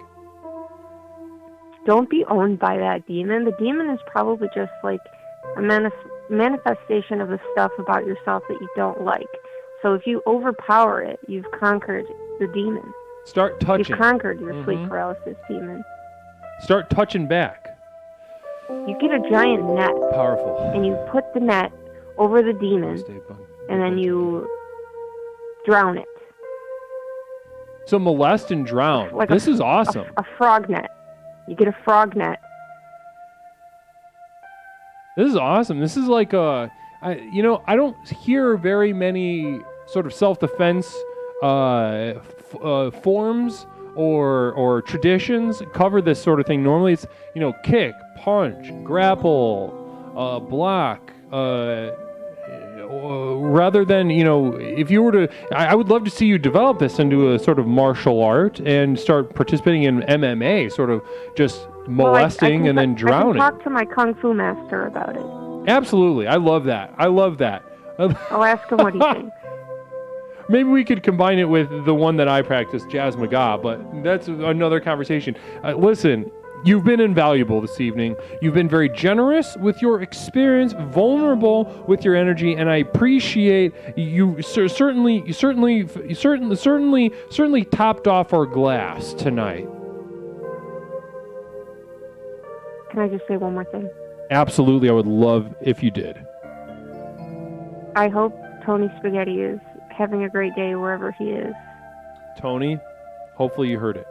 Don't be owned by that demon. The demon is probably just like a manifestation of the stuff about yourself that you don't like. So if you overpower it, you've conquered the demon. Start touching. You've conquered your sleep paralysis demon. Start touching back. You get a giant net, Powerful. and you put the net over the demon, and then you drown it. So molest and drown. Like This is awesome. A frog net. You get a frog net. This is awesome. This is like I don't hear very many sort of self-defense forms or traditions cover this sort of thing. Normally it's, kick, punch, grapple, block, rather than, if you were to, I would love to see you develop this into a sort of martial art and start participating in MMA, sort of just molesting and then drowning. I can talk to my kung fu master about it. Absolutely. I love that. I'll ask him what he thinks. Maybe we could combine it with the one that I practice, Jazz Maga, but that's another conversation. Listen, you've been invaluable this evening. You've been very generous with your experience, vulnerable with your energy, and I appreciate you. Certainly topped off our glass tonight. Can I just say one more thing? Absolutely, I would love if you did. I hope Tony Spaghetti is having a great day wherever he is. Tony, hopefully you heard it.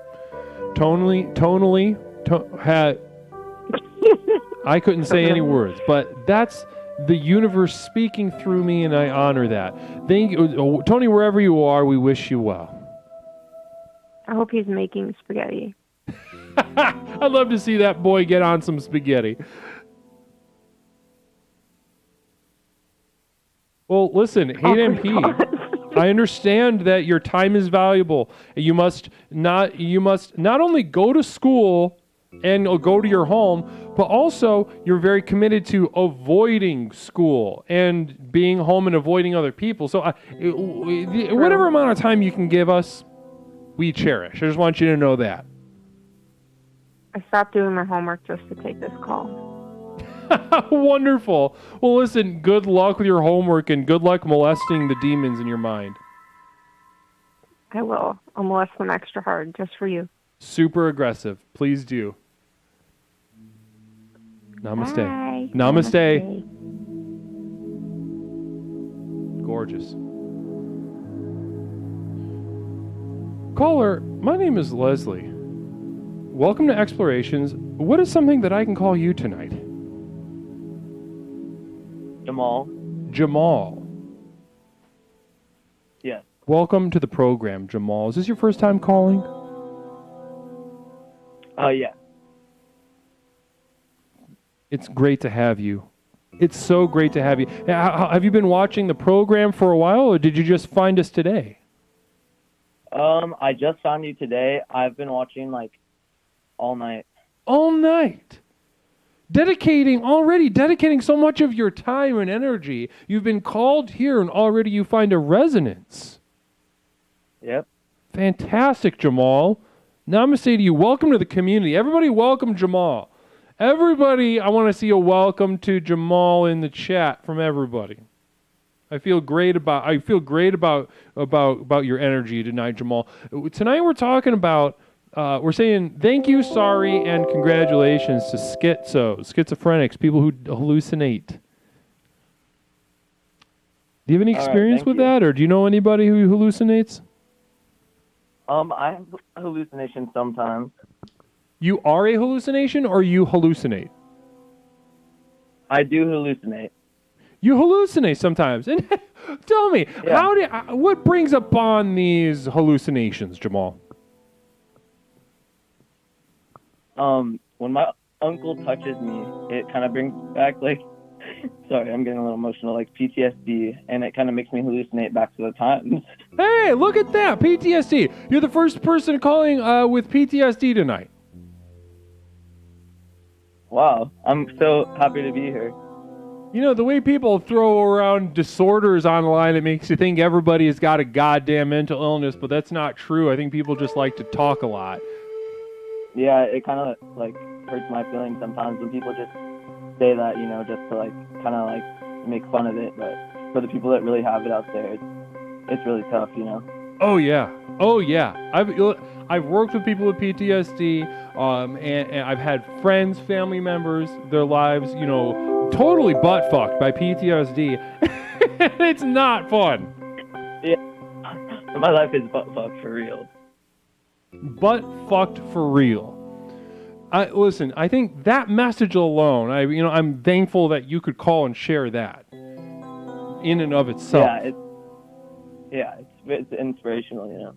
I couldn't say any words, but that's the universe speaking through me, and I honor that. Thank you, Tony. Wherever you are, we wish you well. I hope he's making spaghetti. I'd love to see that boy get on some spaghetti. Well, listen, Hate MP. I understand that your time is valuable. You must not only go to school and go to your home, but also you're very committed to avoiding school and being home and avoiding other people. So whatever amount of time you can give us, we cherish. I just want you to know that. I stopped doing my homework just to take this call. Wonderful. Well, listen, good luck with your homework and good luck molesting the demons in your mind. I will. I'll molest them extra hard just for you. Super aggressive. Please do. Namaste. Bye. Namaste. Gorgeous. Caller, my name is Leslie. Welcome to Explorations. What is something that I can call you tonight? Jamal. Jamal. Yes. Welcome to the program, Jamal. Is this your first time calling? Yeah. It's great to have you. It's so great to have you. Have you been watching the program for a while, or did you just find us today? I just found you today. I've been watching like all night. All night. Dedicating so much of your time and energy. You've been called here and already you find a resonance. Yep. Fantastic, Jamal. Namaste to you. Welcome to the community. Everybody welcome Jamal. Everybody, I want to see a welcome to Jamal in the chat from everybody. I feel great about your energy tonight, Jamal. Tonight we're talking about we're saying thank you, sorry, and congratulations to schizophrenics, people who hallucinate. Do you have any experience with that, or do you know anybody who hallucinates? I have hallucinations sometimes. You are a hallucination, or you hallucinate? I do hallucinate. You hallucinate sometimes. And tell me, what brings upon these hallucinations, Jamal? When my uncle touches me, it kind of brings back sorry, I'm getting a little emotional, like PTSD, and it kind of makes me hallucinate back to the times. Hey, look at that, PTSD. You're the first person calling with PTSD tonight. Wow, I'm so happy to be here. You know, the way people throw around disorders online, it makes you think everybody has got a goddamn mental illness, but that's not true. I think people just like to talk a lot. Yeah, it kind of hurts my feelings sometimes when people just say that, just to kind of make fun of it. But for the people that really have it out there, it's really tough, Oh yeah. I've worked with people with PTSD, and I've had friends, family members, their lives, totally butt fucked by PTSD. It's not fun. Yeah, my life is butt fucked for real. Butt fucked for real. Listen, I think that message alone, I'm thankful that you could call and share that in and of itself. It's inspirational,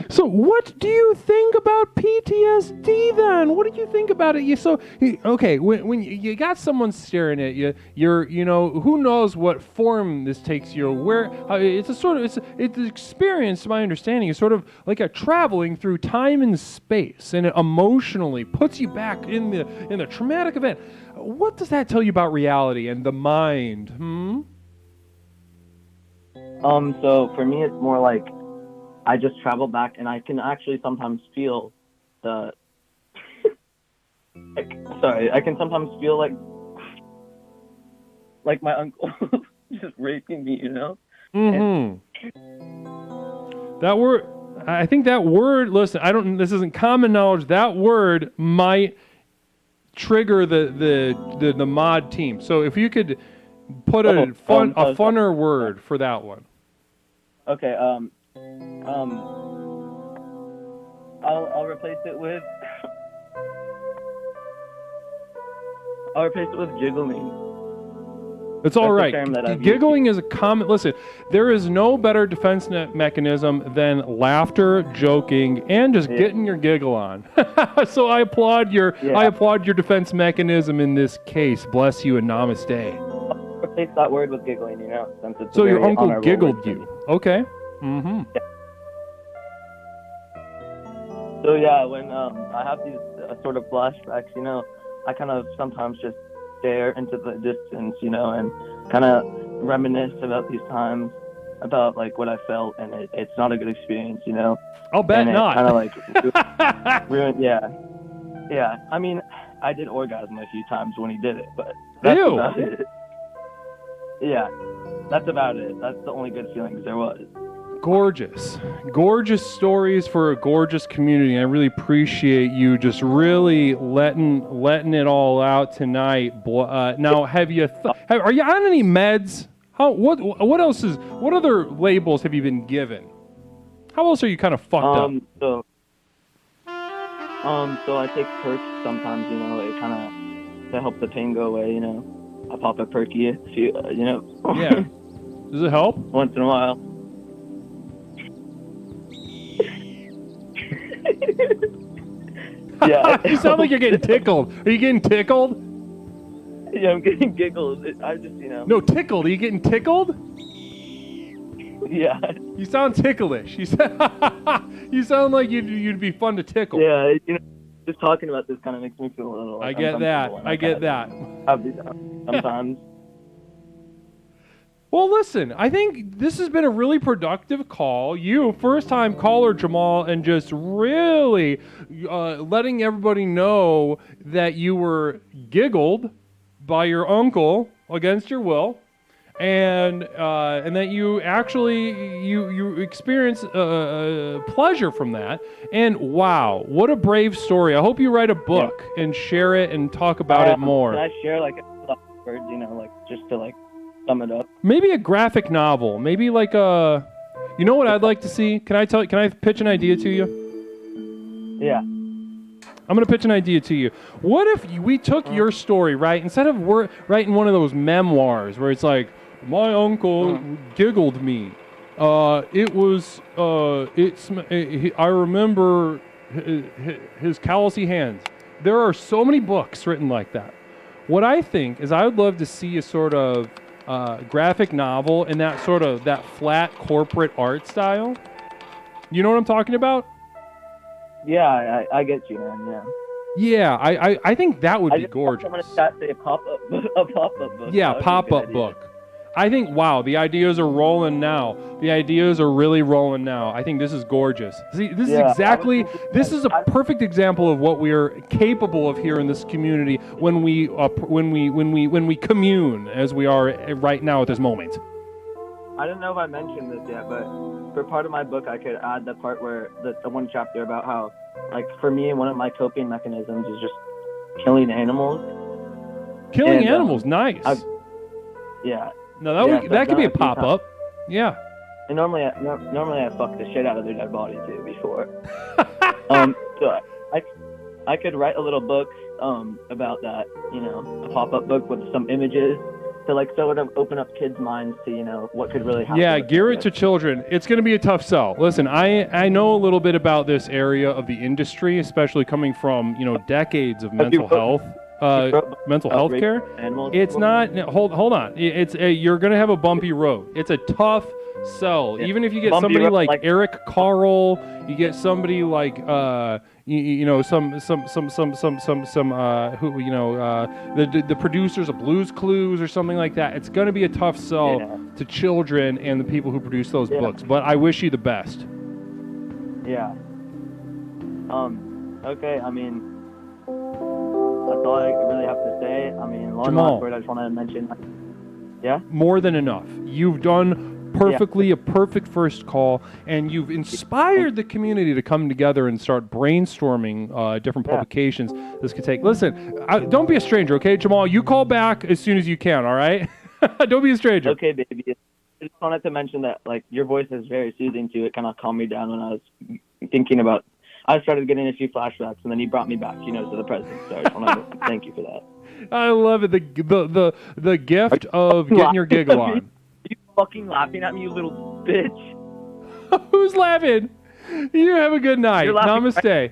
So what do you think about PTSD then? What do you think about it? Okay, when you got someone staring at you, who knows what form this takes you, it's an experience, to my understanding, is sort of like a traveling through time and space, and it emotionally puts you back in the traumatic event. What does that tell you about reality and the mind? So for me, it's more like I just travel back, and I can actually sometimes feel I can sometimes feel like my uncle just raping me, Mm-hmm. That word, I think that word, listen, this isn't common knowledge, that word might trigger the mod team. So if you could put a funner word for that one. Okay, I'll replace it with giggling. It's all right. Giggling used. is a common. Listen, there is no better defense mechanism than laughter, joking, and just getting your giggle on. So I applaud your defense mechanism in this case. Bless you and namaste. Replace that word with giggling, since it's so a your very uncle honorable giggled word. you. Okay. Mm-hmm. So yeah, when I have these sort of flashbacks, you know, I kind of sometimes just stare into the distance, you know, and kind of reminisce about these times, about like what I felt, and it's not a good experience, you know. I'll bet and not. Kind of like ruined. Yeah. I mean, I did orgasm a few times when he did it, but that's Ew. about it. Yeah, that's about it. That's the only good feelings there was. Gorgeous stories for a gorgeous community. I really appreciate you just really letting it all out tonight. Now, are you on any meds? What other labels have you been given? How else are you kind of fucked up? So I take perks sometimes, you know, it kind of to help the pain go away, you know. I pop a perky, you know. Yeah. Does it help? Once in a while. Yeah. You sound like you're getting tickled. Are you getting tickled? Yeah, I'm getting giggles. I just, you know. No, tickled. Are you getting tickled? Yeah. You sound ticklish. You sound like you'd be fun to tickle. Yeah, you know, just talking about this kind of makes me feel a little. I get that. I get that. Sometimes. Well, listen, I think this has been a really productive call. You, first-time caller, Jamal, and just really letting everybody know that you were giggled by your uncle against your will, and that you actually you experience pleasure from that. And wow, what a brave story! I hope you write a book and share it and talk about it more. Can I share like a couple words, you know, like just to like sum it up? Maybe a graphic novel. Maybe like a. You know what I'd like to see? Can I pitch an idea to you? Yeah. I'm going to pitch an idea to you. What if we took your story, right? Instead of writing one of those memoirs where it's like, my uncle giggled me. I remember his callousy hands. There are so many books written like that. What I think is I would love to see a sort of graphic novel in that sort of that flat corporate art style. You know what I'm talking about? Yeah, I get you, man. Yeah. Yeah, I think that would be gorgeous. I'm gonna say a pop-up book. Yeah, pop-up book. I think, wow, the ideas are rolling now. The ideas are really rolling now. I think this is gorgeous. See, this is a perfect example of what we are capable of here in this community when we commune as we are right now at this moment. I don't know if I mentioned this yet, but for part of my book, I could add the part where the one chapter about how, like, for me, one of my coping mechanisms is just killing animals. Killing animals, nice. Yeah. No, that could be a pop-up. Yeah. And normally I fuck the shit out of their dead body too before. So I could write a little book about that, you know, a pop-up book with some images to like sort of open up kids' minds to, you know, what could really happen. Yeah, gear it to children. It's going to be a tough sell. Listen, I know a little bit about this area of the industry, especially coming from, you know, decades of mental health care. It's not. Hold on. It's you're going to have a bumpy road. It's a tough sell. Yeah. Even if you get somebody like Eric Carle, you get somebody like you know some who, you know, the producers of Blue's Clues or something like that. It's going to be a tough sell to children and the people who produce those books. But I wish you the best. Yeah. Okay. I mean, that's all I really have to say. I mean, one last word I just want to mention. Yeah? More than enough. You've done perfectly a perfect first call, and you've inspired the community to come together and start brainstorming different publications this could take. Listen, don't be a stranger, okay, Jamal? You call back as soon as you can, all right? Don't be a stranger. Okay, baby. I just wanted to mention that, like, your voice is very soothing too. It kind of calmed me down when I was thinking about. I started getting a few flashbacks, and then you brought me back, you know, to the present. So I just want to thank you for that. I love it. The gift of getting your giggle on. Are you fucking laughing at me, you little bitch? Who's laughing? You have a good night. Namaste.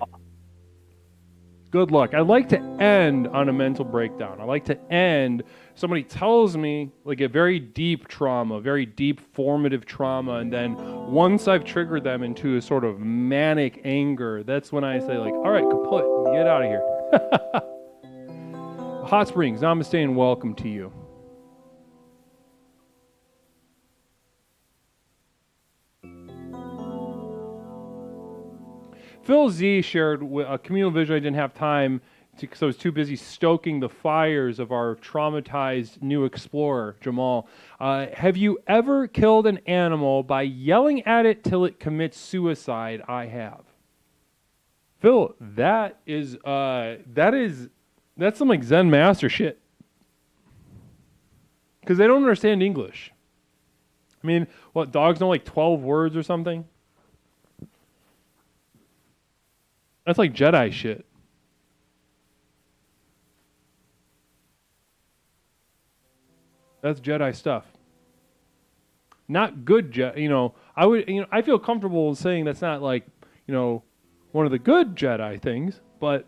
Good luck. I like to end on a mental breakdown. I like to end, somebody tells me like a very deep trauma, very deep formative trauma, and then once I've triggered them into a sort of manic anger, that's when I say like, all right, kaput, get out of here. Hot Springs, namaste and welcome to you. Phil Z shared a communal vision. I didn't have time because I was too busy stoking the fires of our traumatized new explorer, Jamal. Have you ever killed an animal by yelling at it till it commits suicide? I have. Phil, that's some like Zen master shit. Because they don't understand English. I mean, what, dogs know like 12 words or something? That's like Jedi shit. That's Jedi stuff. Not good I feel comfortable saying that's not like, one of the good Jedi things, but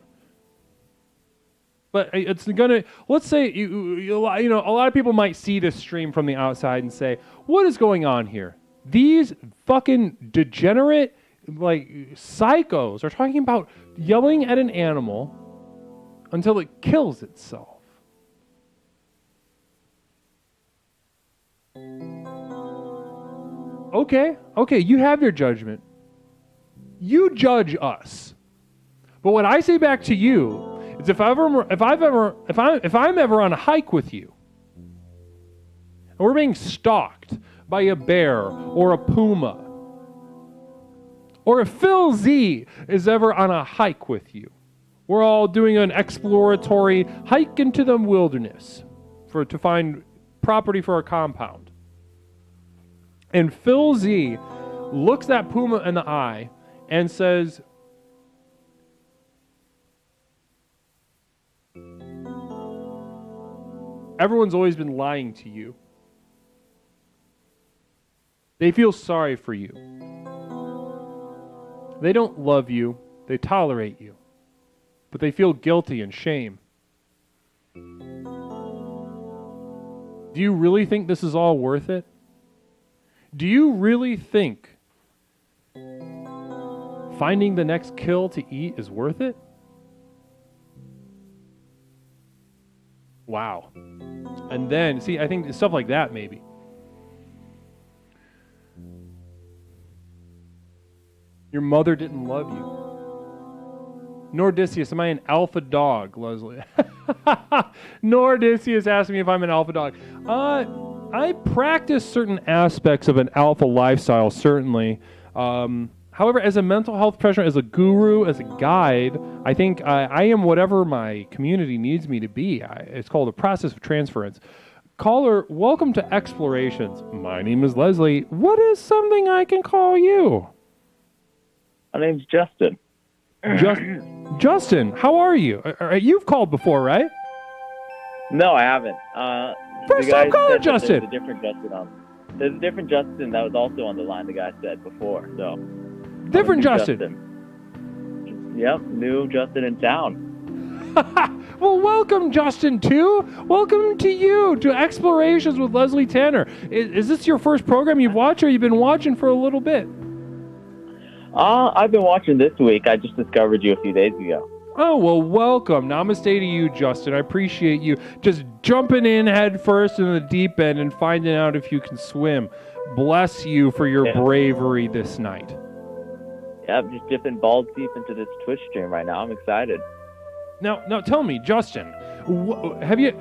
it's gonna, let's say a lot of people might see this stream from the outside and say, what is going on here? These fucking degenerate like psychos are talking about yelling at an animal until it kills itself. Okay, you have your judgment. You judge us. But what I say back to you is if I'm ever on a hike with you and we're being stalked by a bear or a puma, or if Phil Z is ever on a hike with you, we're all doing an exploratory hike into the wilderness to find property for a compound. And Phil Z looks that puma in the eye and says, everyone's always been lying to you. They feel sorry for you. They don't love you, they tolerate you, but they feel guilty and shame. Do you really think this is all worth it? Do you really think finding the next kill to eat is worth it? Wow. And then, see, I think stuff like that maybe. Your mother didn't love you. Nordicius, am I an alpha dog, Leslie? Nordicius asked me if I'm an alpha dog. I practice certain aspects of an alpha lifestyle, certainly. However, as a mental health professional, as a guru, as a guide, I think I am whatever my community needs me to be. It's called a process of transference. Caller, welcome to Explorations. My name is Leslie. What is something I can call you? My name's Justin. Justin, how are you? You've called before, right? No, I haven't. First time caller, Justin. There's a different Justin There's a different Justin that was also on the line, the guy said before. So different Justin. Yep, new Justin in town. Well, welcome, Justin, too. Welcome to you, to Explorations with Leslie Tanner. Is this your first program you've watched, or you've been watching for a little bit? I've been watching this week. I just discovered you a few days ago. Oh, well, welcome. Namaste to you, Justin. I appreciate you just jumping in head first in the deep end and finding out if you can swim. Bless you for your bravery this night. Yeah, I'm just dipping balls deep into this Twitch stream right now. I'm excited. Now, tell me, Justin, have you...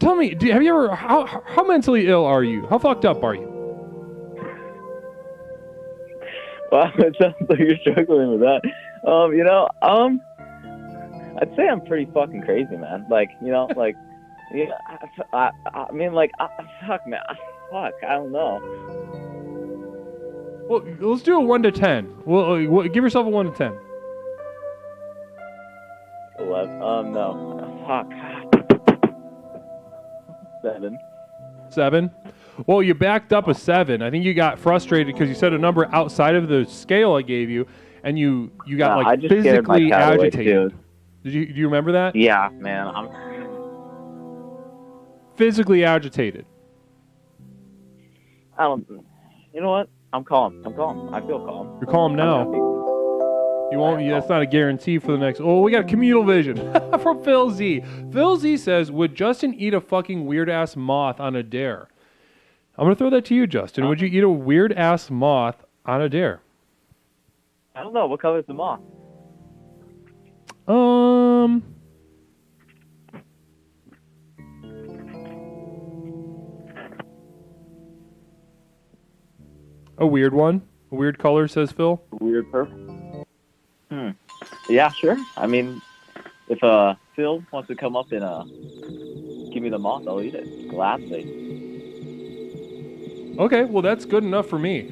tell me, have you ever... How mentally ill are you? How fucked up are you? Wow, it sounds like you're struggling with that. I'd say I'm pretty fucking crazy, man. Like, fuck, man. Fuck, I don't know. Well, let's do a 1 to 10. Well, give yourself a 1 to 10. 11. No. Fuck. 7. 7? Well, you backed up a 7. I think you got frustrated because you said a number outside of the scale I gave you, and you got I like just scared my physically cat away, agitated. too. Do you remember that? Yeah, man. Physically agitated. I don't. You know what? I'm calm. I feel calm. You're calm I'm now. happy. You won't. That's not a guarantee for the next. Oh, we got communal vision from Phil Z. Phil Z says, "Would Justin eat a fucking weird ass moth on a dare?" I'm gonna throw that to you, Justin. Would you eat a weird ass moth on a dare? I don't know. What color is the moth? A weird one. A weird color, says Phil. Weird purple. Yeah, sure. I mean, if Phil wants to come up and give me the moth, I'll eat it gladly. Okay, well that's good enough for me.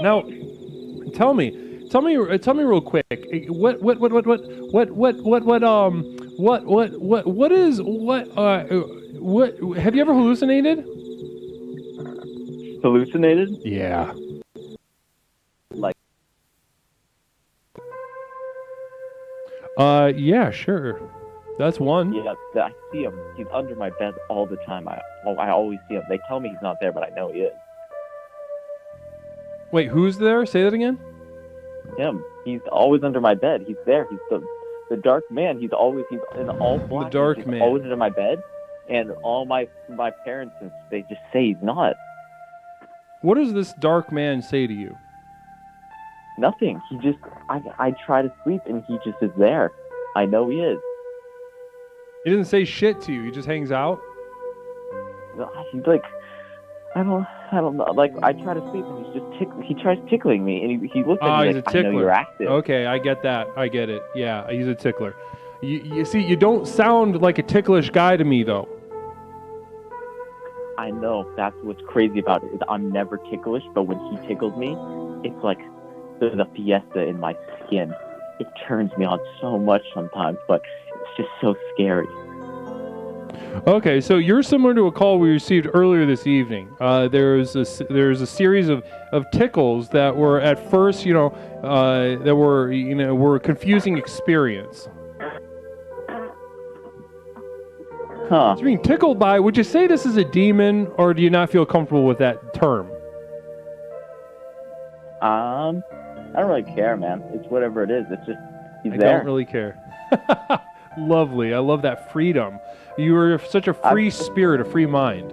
Now, tell me real quick. What have you ever hallucinated? Hallucinated? Yeah. Like, yeah, sure. That's one. yeah, I see him. He's under my bed all the time. I always see him. They tell me he's not there, but I know he is. Wait, who's there? Say that again. Him. He's always under my bed. He's there. He's the dark man. He's in all black. The dark he's man. Always under my bed, and all my parents, they just say he's not. What does this dark man say to you? Nothing. He just. I try to sleep, and he just is there. I know he is. He doesn't say shit to you. He just hangs out. He's like, I don't know. Like, I try to sleep, and he tries tickling me, and he looks at me he's like, a I know tickler. you're active. Okay, I get that. I get it. Yeah, he's a tickler. You see, you don't sound like a ticklish guy to me, though. I know. That's what's crazy about it. Is I'm never ticklish, but when he tickles me, it's like there's a fiesta in my skin. It turns me on so much sometimes, but it's just so scary. Okay, so you're similar to a call we received earlier this evening. There's a series of tickles that were at first, were a confusing experience. Huh. So being tickled by, would you say this is a demon, or do you not feel comfortable with that term? I don't really care, man. It's whatever it is. It's just he's I there. don't really care. Lovely. I love that freedom. You are such a free spirit, a free mind.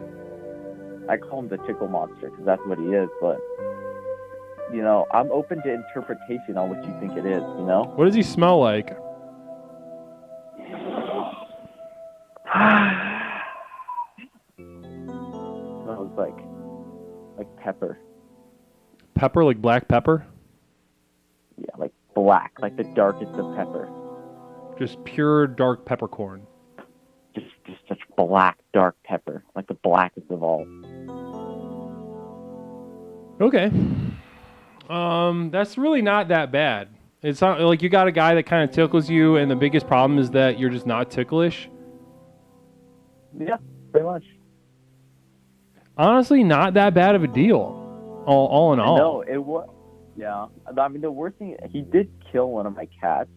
I call him the tickle monster because that's what he is. But I'm open to interpretation on what you think it is. What does he smell like? Smells like pepper. Pepper, like black pepper? Yeah, like black, like the darkest of pepper. Just pure dark peppercorn. Just such black, dark pepper, like the blackest of all. Okay. That's really not that bad. It's not like you got a guy that kind of tickles you, and the biggest problem is that you're just not ticklish. Yeah, pretty much. Honestly, not that bad of a deal. All in all. No, it was. Yeah, I mean the worst thing, he did kill one of my cats,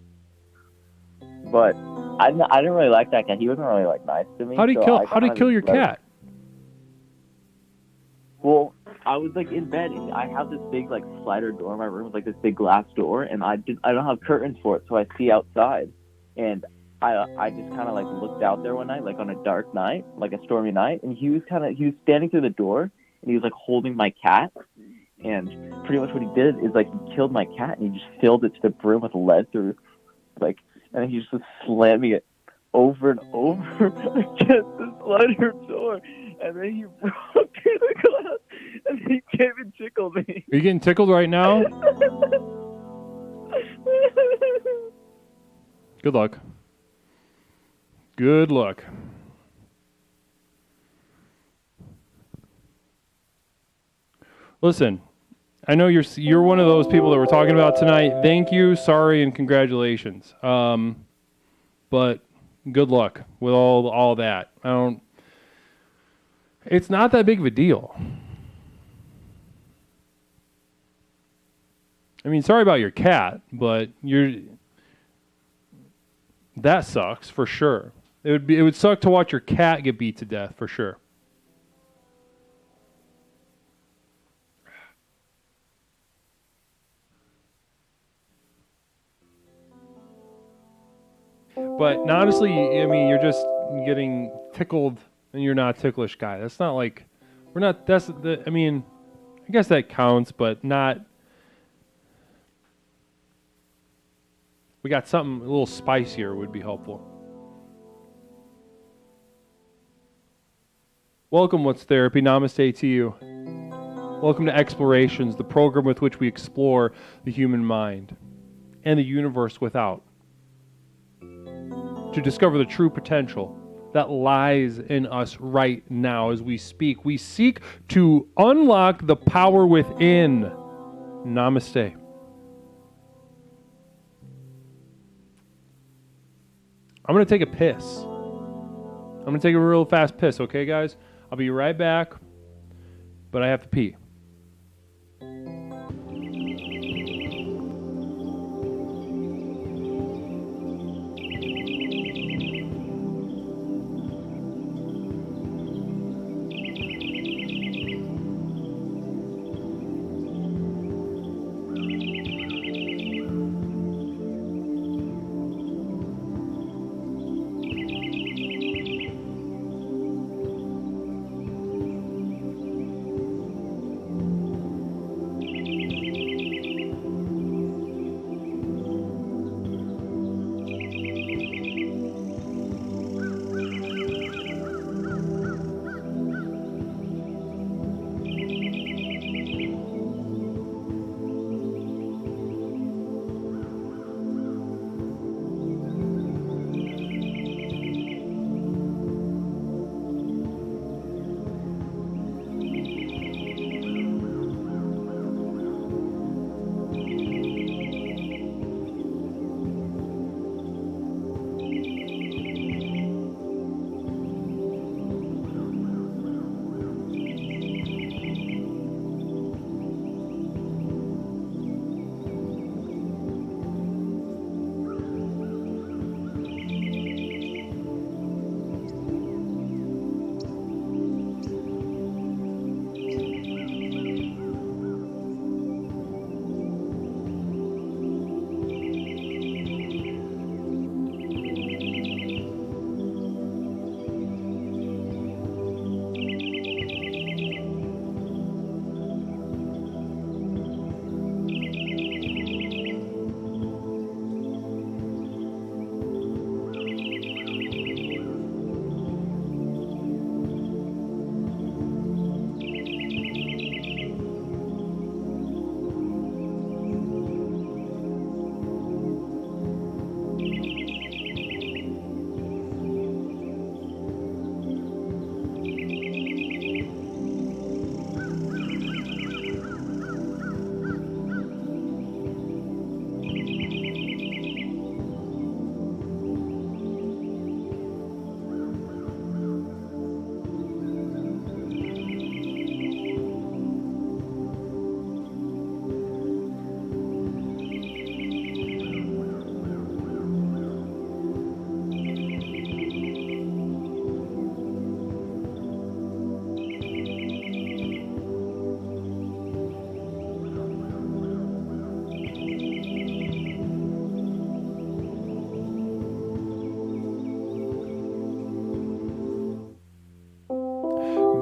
but I didn't really like that cat. He wasn't really nice to me. How did he kill your cat? Well, I was in bed, and I have this big slider door in my room, with this big glass door, and I don't have curtains for it, so I see outside, and I just kind of looked out there one night, on a dark night, a stormy night, and he was standing through the door, and he was holding my cat, and pretty much what he did is he killed my cat, and he just filled it to the brim with lead through, and then he just was slamming it over and over against the slider door, and then he broke through the glass, and he came and tickled me. Are you getting tickled right now? Good luck. Good luck. Listen, I know you're one of those people that we're talking about tonight. Thank you, sorry, and congratulations. But good luck with all that. It's not that big of a deal. I mean, sorry about your cat, but that sucks for sure. It would suck to watch your cat get beat to death for sure. But honestly, I mean, you're just getting tickled, and you're not a ticklish guy. That's not like we're not. That's the. I mean, I guess that counts, but not. We got something a little spicier would be helpful. Welcome, What's Therapy? Namaste to you. Welcome to Explorations, the program with which we explore the human mind and the universe without, to discover the true potential that lies in us right now as we speak. We seek to unlock the power within. Namaste. I'm going to take a piss. I'm going to take a real fast piss, okay, guys? I'll be right back, but I have to pee.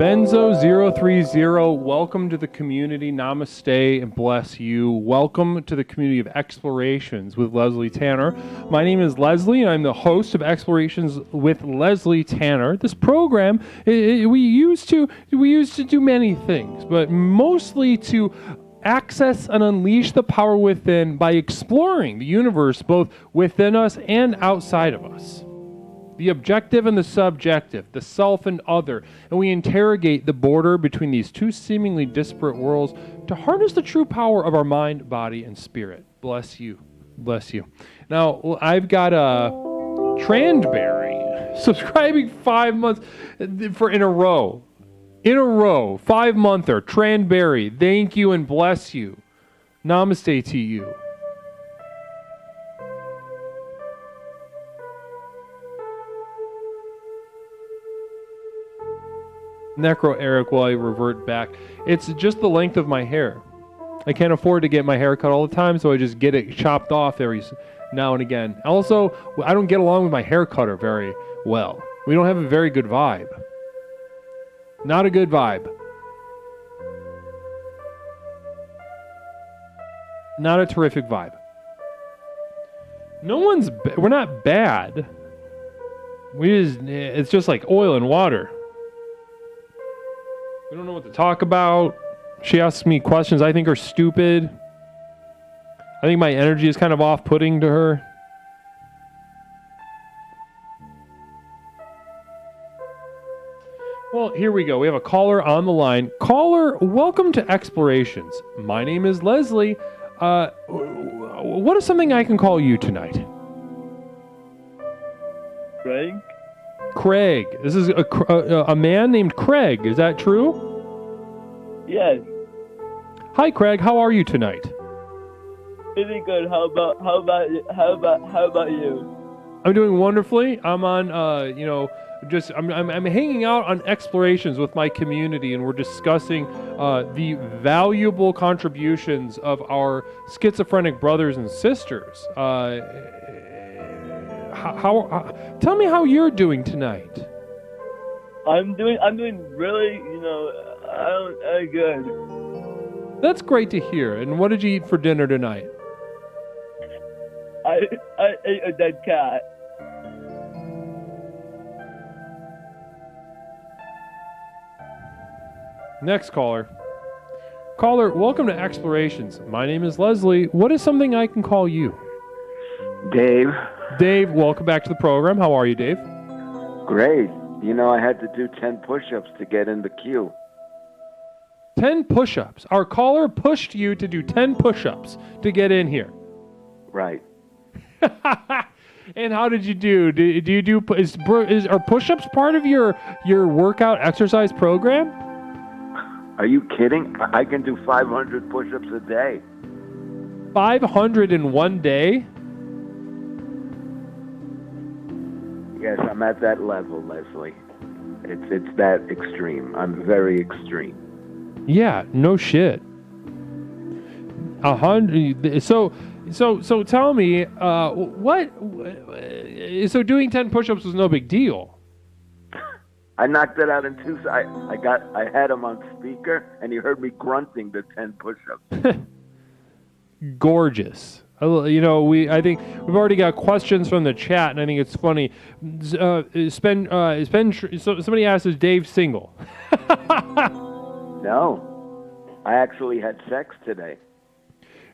Benzo030, welcome to the community. Namaste and bless you. Welcome to the community of Explorations with Leslie Tanner. My name is Leslie, and I'm the host of Explorations with Leslie Tanner. This program, we used to do many things, but mostly to access and unleash the power within by exploring the universe both within us and outside of us. The objective and the subjective, the self and other, and we interrogate the border between these two seemingly disparate worlds to harness the true power of our mind, body, and spirit. Bless you. Bless you. Now, I've got a Trandberry subscribing 5 months in a row. 5-monther, Trandberry. Thank you and bless you. Namaste to you. Necro Eric, while I revert back, it's just the length of my hair. I can't afford to get my hair cut all the time, so I just get it chopped off every now and again. Also, I don't get along with my hair cutter very well. We don't have a very good vibe. Not a good vibe. Not a terrific vibe. We're not bad. It's just like oil and water. We don't know what to talk about. She asks me questions I think are stupid. I think my energy is kind of off-putting to her. Well, here we go. We have a caller on the line. Caller, welcome to Explorations. My name is Leslie. What is something I can call you tonight? Craig? Craig. This is a man named Craig. Is that true? Yes. Hi, Craig. How are you tonight? Pretty good. How about you? I'm doing wonderfully. I'm on, I'm hanging out on Explorations with my community, and we're discussing the valuable contributions of our schizophrenic brothers and sisters. Tell me how you're doing tonight. I'm doing really, good. That's great to hear. And what did you eat for dinner tonight? I ate a dead cat. Next caller. Caller, welcome to Explorations. My name is Leslie. What is something I can call you? Dave. Dave, welcome back to the program. How are you, Dave? Great. You know, I had to do 10 push-ups to get in the queue. 10 push-ups. Our caller pushed you to do 10 push-ups to get in here. Right. And how did you do? Are push-ups part of your workout exercise program? Are you kidding? I can do 500 push-ups a day. 500 in one day? Yes, I'm at that level, Leslie. It's that extreme. I'm very extreme. Yeah, no shit. 100. So tell me, what? So doing 10 push-ups was no big deal. I knocked it out in two. I had him on speaker, and he heard me grunting the 10 push-ups. Gorgeous. I think we've already got questions from the chat, and I think it's funny. So somebody asked, is Dave single? No, I actually had sex today.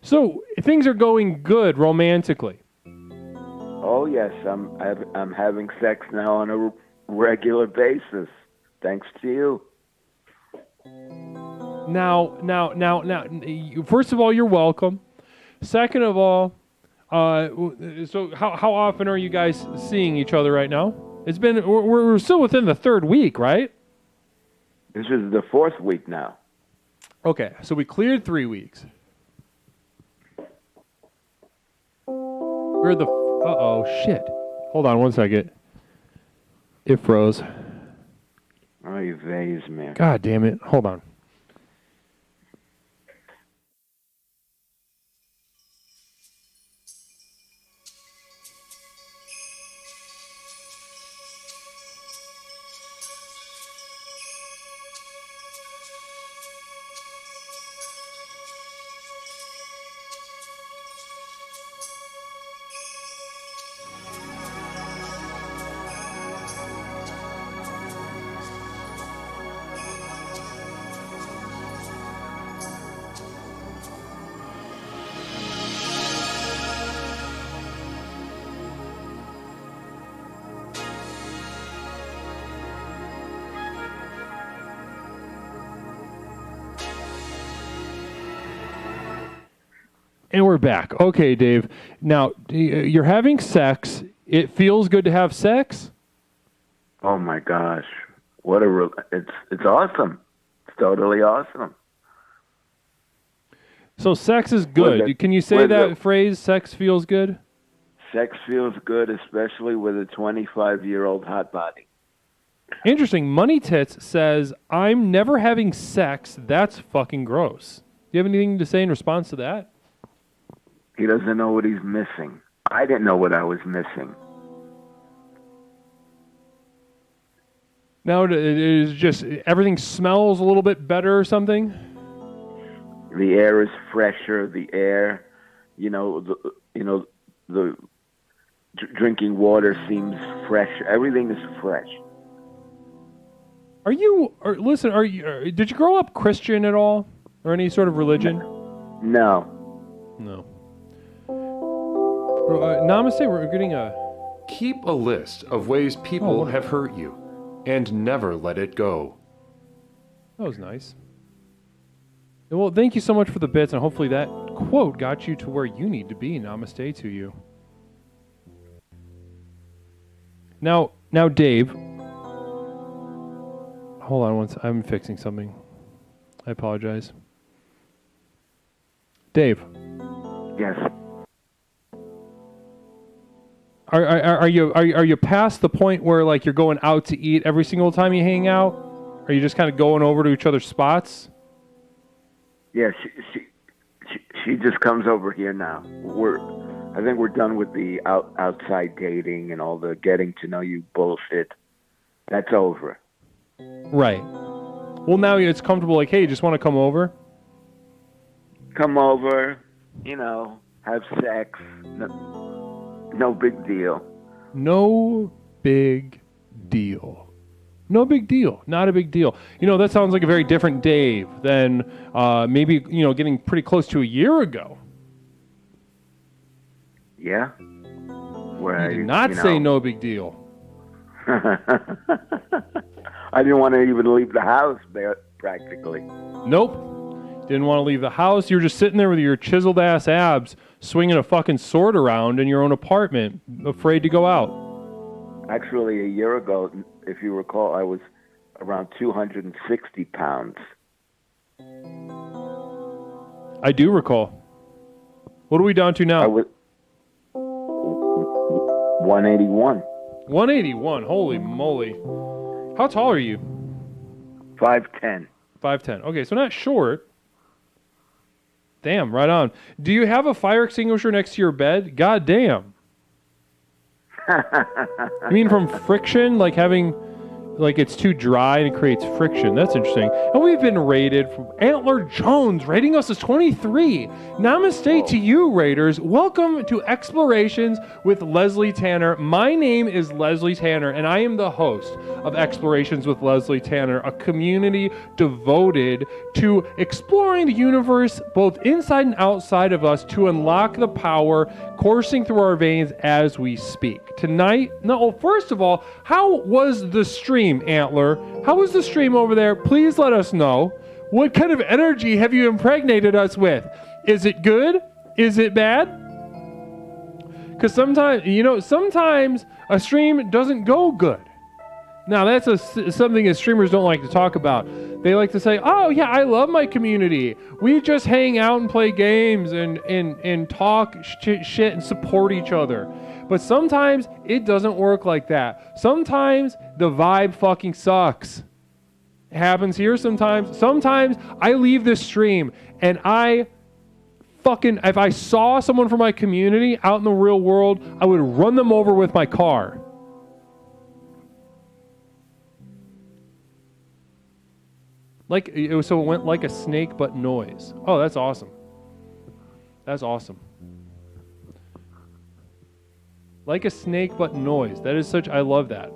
So things are going good romantically. Oh yes, I'm having sex now on a regular basis, thanks to you. Now, first of all, you're welcome. Second of all, so how often are you guys seeing each other right now? It's been we're still within the third week, right? This is the fourth week now. Okay, so we cleared 3 weeks. We're the shit. Hold on 1 second. It froze. Oh, you vase, man. God damn it. Hold on. And we're back. Okay, Dave. Now, you're having sex. It feels good to have sex? Oh my gosh. It's awesome. It's totally awesome. So sex is With good. the- Can you say with that the- phrase, sex feels good? Sex feels good, especially with a 25-year-old hot body. Interesting. Money Tits says, I'm never having sex. That's fucking gross. Do you have anything to say in response to that? He doesn't know what he's missing. I didn't know what I was missing. Now it is just everything smells a little bit better or something? The air is fresher. The air, the drinking water seems fresh. Everything is fresh. Did you grow up Christian at all? Or any sort of religion? No. No. Namaste, we're getting a... Keep a list of ways people Oh. have hurt you and never let it go. That was nice. Well, thank you so much for the bits, and hopefully that quote got you to where you need to be. Namaste to you. Now, Dave. Hold on one second. I'm fixing something. I apologize. Dave, Yes. are you past the point where like you're going out to eat every single time you hang out? Are you just kind of going over to each other's spots? Yeah. She just comes over here now. I think we're done with the outside dating and all the getting to know you bullshit. That's over. Right. Well, now it's comfortable. Like, hey, you just want to come over? Come over, have sex. No big deal. No big deal. No big deal. Not a big deal. That sounds like a very different Dave than maybe, getting pretty close to a year ago. Yeah? Where You did not say no big deal. I didn't want to even leave the house there, practically. Nope. Didn't want to leave the house. You're just sitting there with your chiseled ass abs swinging a fucking sword around in your own apartment, afraid to go out. Actually, a year ago, if you recall, I was around 260 pounds. I do recall. What are we down to now? I was 181. 181. Holy moly. How tall are you? 5'10". 5'10". Okay, so not short. Damn, right on. Do you have a fire extinguisher next to your bed? God damn. You mean from friction? Like it's too dry and it creates friction. That's interesting. And we've been rated from Antler Jones, rating us as 23. Namaste to you, Raiders. Welcome to Explorations with Leslie Tanner. My name is Leslie Tanner, and I am the host of Explorations with Leslie Tanner, a community devoted to exploring the universe, both inside and outside of us, to unlock the power coursing through our veins as we speak. Tonight, first of all, how was the stream, Antler? How was the stream over there? Please let us know. What kind of energy have you impregnated us with? Is it good? Is it bad? Because sometimes a stream doesn't go good. Now, that's something that streamers don't like to talk about. They like to say, oh, yeah, I love my community. We just hang out and play games and talk shit and support each other. But sometimes it doesn't work like that. Sometimes the vibe fucking sucks. It happens here sometimes. Sometimes I leave this stream and if I saw someone from my community out in the real world, I would run them over with my car. So it went like a snake, but noise. Oh, that's awesome. That's awesome. Like a snake, but noise. That is I love that.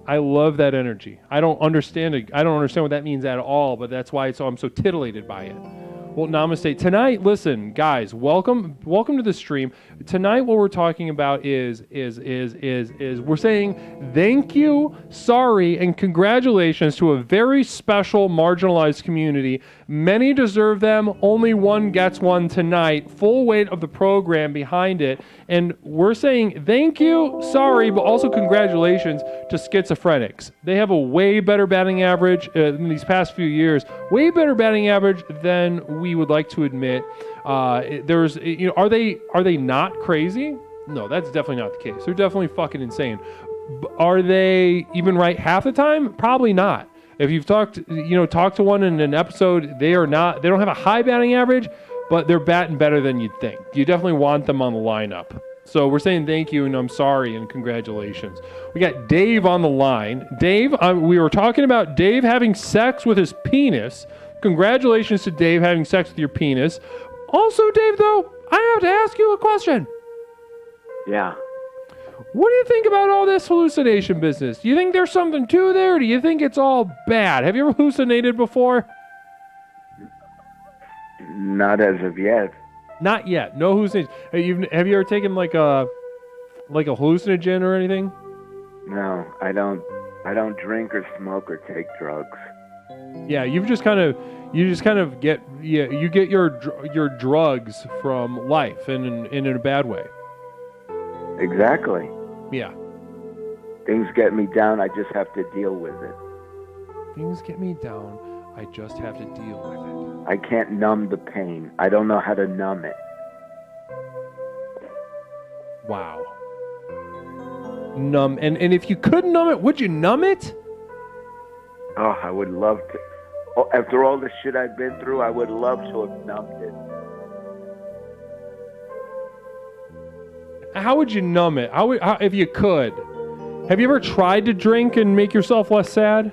I love that energy. I don't understand it. I don't understand what that means at all, but that's why I'm so titillated by it. Well, namaste. Tonight, listen, guys, welcome to the stream. Tonight, what we're talking about is we're saying thank you, sorry, and congratulations to a very special marginalized community. Many deserve them. Only one gets one tonight. Full weight of the program behind it. And we're saying thank you, sorry, but also congratulations to schizophrenics. They have a way better batting average in these past few years. Way better batting average than we we would like to admit. There's, are they not crazy? No, that's definitely not the case. They're definitely fucking insane. Are they even right half the time? Probably not. If you've talked to one in an episode, they don't have a high batting average, but they're batting better than you'd think. You definitely want them on the lineup. So we're saying thank you and I'm sorry and congratulations. We got Dave on the line. Dave, we were talking about Dave having sex with his penis. Congratulations to Dave having sex with your penis. Also, Dave, though, I have to ask you a question. Yeah. What do you think about all this hallucination business? Do you think there's something to there, or do you think it's all bad? Have you ever hallucinated before? Not as of yet. Not yet. No hallucination. Have you ever taken like a hallucinogen or anything? No, I don't drink or smoke or take drugs. Yeah, you just kind of get your drugs from life and in a bad way. Exactly. Yeah. Things get me down, I just have to deal with it. Things get me down, I just have to deal with it. I can't numb the pain. I don't know how to numb it. Wow. Numb. And if you could numb it, would you numb it? Oh, I would love to. Oh, after all the shit I've been through, I would love to have numbed it. How would you numb it? How, if you could? Have you ever tried to drink and make yourself less sad?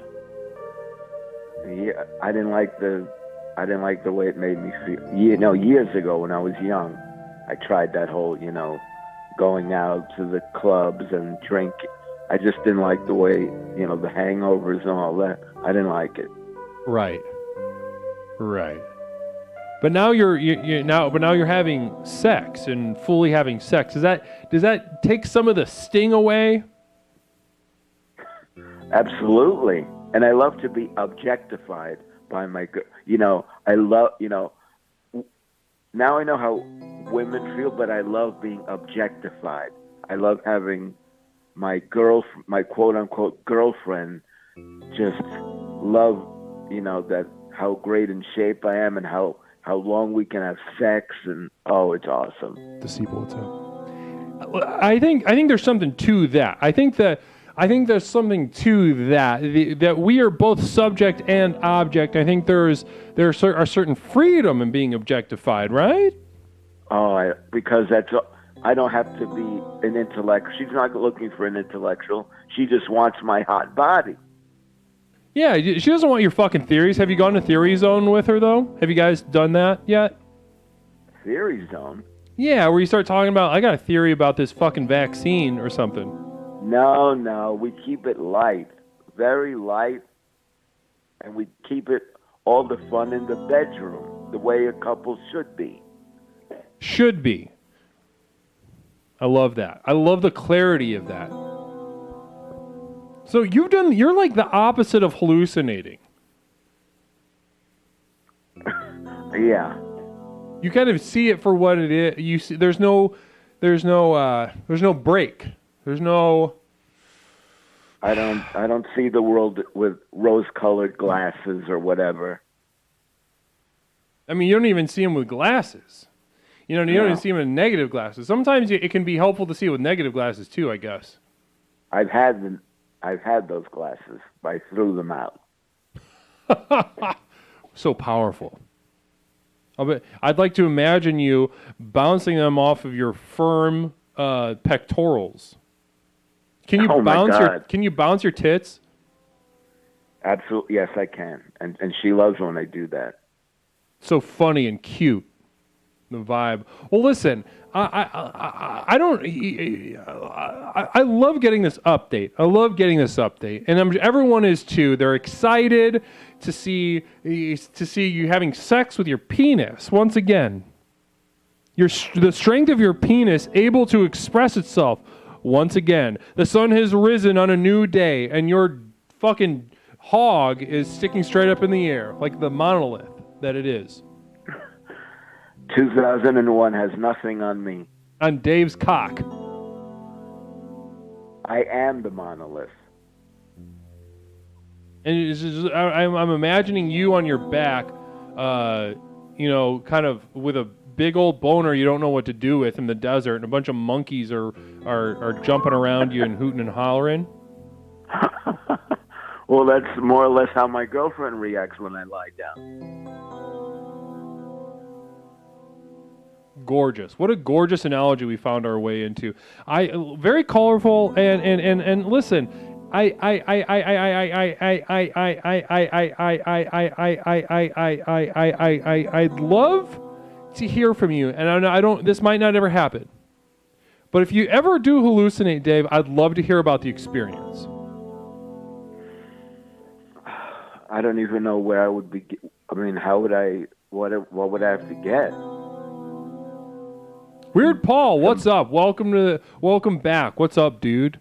Yeah, I didn't like the way it made me feel. Years ago when I was young, I tried that whole, going out to the clubs and drinking. I just didn't like the way, the hangovers and all that. I didn't like it. Right. But now you're having sex and fully having sex. Does that take some of the sting away? Absolutely. And I love to be objectified by my, I love, now I know how women feel, but I love being objectified. I love having my quote unquote girlfriend just love, that how great in shape I am and how long we can have sex, and it's awesome. The sequel to. I think there's something to that. I think there's something to that. That we are both subject and object. I think there's a certain freedom in being objectified, right? Because I don't have to be an intellect. She's not looking for an intellectual. She just wants my hot body. Yeah, she doesn't want your fucking theories. Have you gone to Theory Zone with her, though? Have you guys done that yet? Theory Zone? Yeah, where you start talking about, I got a theory about this fucking vaccine or something. No, we keep it light. Very light. And we keep it all the fun in the bedroom, the way a couple should be. Should be. I love that. I love the clarity of that. So you're like the opposite of hallucinating. Yeah. You kind of see it for what it is. You see, there's no break. There's no. I don't see the world with rose-colored glasses or whatever. I mean, you don't even see them with glasses. You don't even see them in negative glasses. Sometimes it can be helpful to see it with negative glasses too, I guess. I've had those glasses. I threw them out. So powerful. I'd like to imagine you bouncing them off of your firm pectorals. Can you bounce your tits? Absolutely, yes, I can. And she loves when I do that. So funny and cute. The vibe. Well, listen, I love getting this update. And everyone is too. They're excited to see you having sex with your penis once again. The strength of your penis able to express itself once again. The sun has risen on a new day, and your fucking hog is sticking straight up in the air like the monolith that it is. 2001 has nothing on me. On Dave's cock. I am the monolith. And it's just, I'm imagining you on your back, kind of with a big old boner you don't know what to do with in the desert, and a bunch of monkeys are jumping around you and hooting and hollering? Well, that's more or less how my girlfriend reacts when I lie down. Gorgeous. What a gorgeous analogy we found our way into. Very colorful and listen, I'd love to hear from you, and I don't. This might not ever happen, but if you ever do hallucinate, Dave, I'd love to hear about the experience. I don't even know where I would be. I mean, how would I? What would I have to get? Weird Paul, what's up? Welcome back. What's up, dude?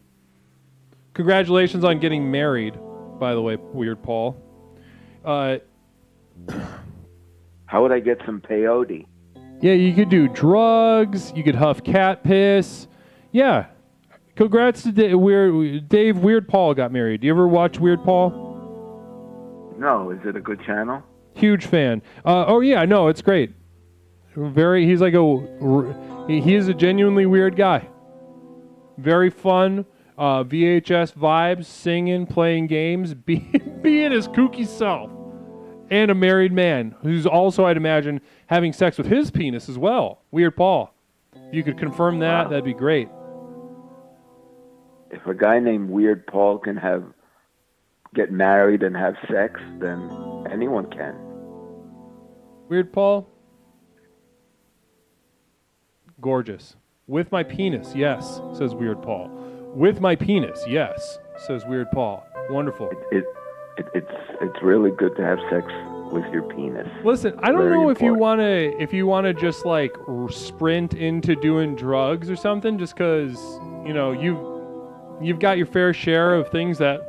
Congratulations on getting married, by the way, Weird Paul. How would I get some peyote? Yeah, you could do drugs. You could huff cat piss. Yeah. Congrats to Dave. Weird Paul got married. Do you ever watch Weird Paul? No, is it a good channel? Huge fan. Oh yeah, no, it's great. He's like he is a genuinely weird guy. Very fun. VHS vibes, singing, playing games, being his kooky self. And a married man who's also, I'd imagine, having sex with his penis as well. Weird Paul. If you could confirm that, that'd be great. If a guy named Weird Paul can get married and have sex, then anyone can. Weird Paul? Gorgeous. With my penis, yes, says Weird Paul. With my penis, yes, says Weird Paul. Wonderful. It's really good to have sex with your penis. Listen, I don't Very know important. if you wanna just like sprint into doing drugs or something, just because you've got your fair share of things that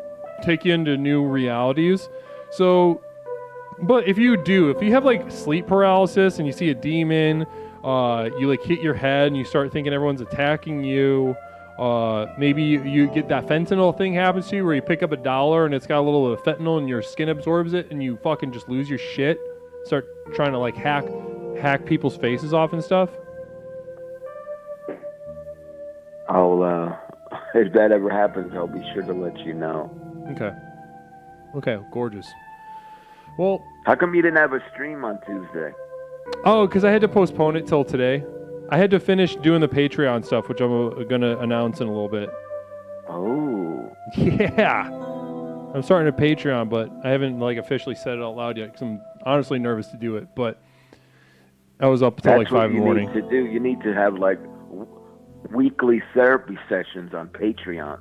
take you into new realities. So, but if you have like sleep paralysis and you see a demon, you like hit your head and you start thinking everyone's attacking you. Maybe you get that fentanyl thing happens to you where you pick up $1 and it's got a little of fentanyl and your skin absorbs it and you fucking just lose your shit. Start trying to like hack people's faces off and stuff. If that ever happens, I'll be sure to let you know. Okay, gorgeous. Well, how come you didn't have a stream on Tuesday? Oh, because I had to postpone it till today. I had to finish doing the Patreon stuff, which I'm going to announce in a little bit. Oh. Yeah. I'm starting a Patreon, but I haven't like officially said it out loud yet because I'm honestly nervous to do it. But I was up till like 5 in the morning. That's what you need to do. You need to have like weekly therapy sessions on Patreon.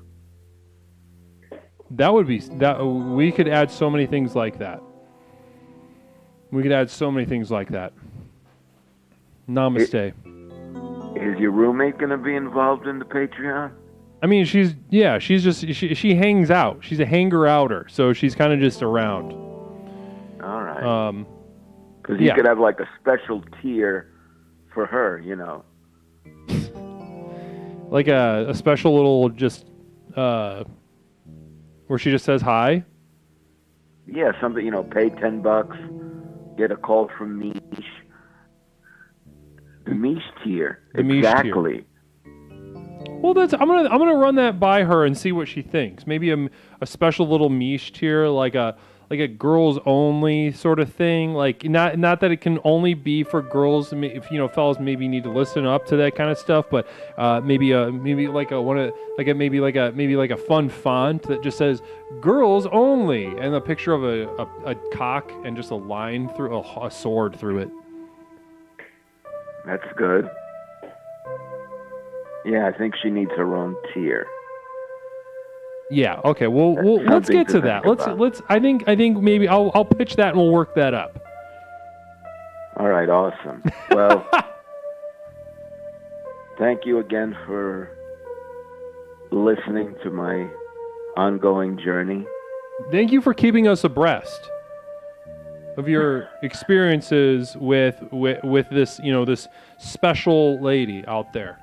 That would be that. We could add so many things like that. Namaste. Is your roommate going to be involved in the Patreon? I mean, she hangs out. She's a hanger-outer, so she's kind of just around. All right. Because you could have like a special tier for her, Like a special little just, where she just says hi? Yeah, something, pay $10, get a call from Mish. The Mish tier. Exactly. Well, I'm gonna run that by her and see what she thinks. Maybe a special little Mish tier, like a girls only sort of thing. Like not that it can only be for girls. If fellas maybe need to listen up to that kind of stuff, but maybe like a fun font that just says girls only and a picture of a cock and just a line through a sword through it. That's good. Yeah, I think she needs her own tier. Yeah. Okay. Well, let's get to that. Let's. I think maybe I'll pitch that and we'll work that up. All right. Awesome. Well, thank you again for listening to my ongoing journey. Thank you for keeping us abreast of your experiences with this this special lady out there.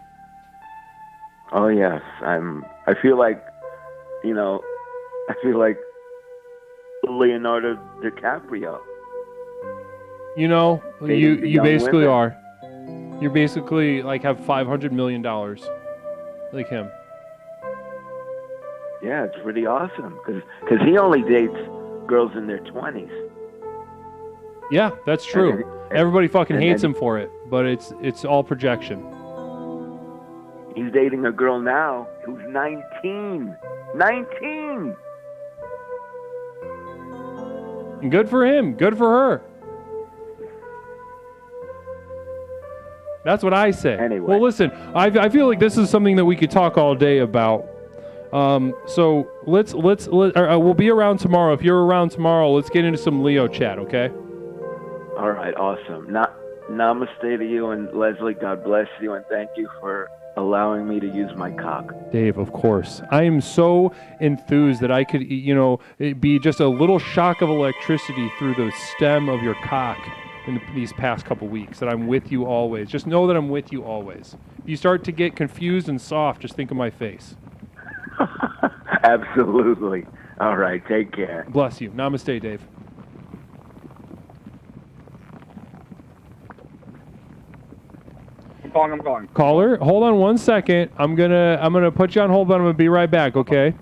Oh yes, I feel like Leonardo DiCaprio. You know, Dating the you young basically women. are. You're basically like have $500 million, like him. Yeah, it's pretty awesome because he only dates girls in their 20s. Yeah, that's true. And- Everybody fucking and- hates and- him for it, but it's all projection. He's dating a girl now who's 19. 19! And good for him. Good for her. That's what I say. Anyway. Well, listen, I feel like this is something that we could talk all day about. So we'll be around tomorrow. If you're around tomorrow, let's get into some Leo chat, okay? All right, awesome. Namaste to you and Leslie. God bless you and thank you for allowing me to use my cock. Dave, of course. I am so enthused that I could, it'd be just a little shock of electricity through the stem of your cock in these past couple weeks, that I'm with you always. Just know that I'm with you always. If you start to get confused and soft, just think of my face. Absolutely. All right, take care. Bless you. Namaste, Dave. I'm calling. Caller, hold on 1 second. I'm gonna put you on hold, but I'm gonna be right back, okay?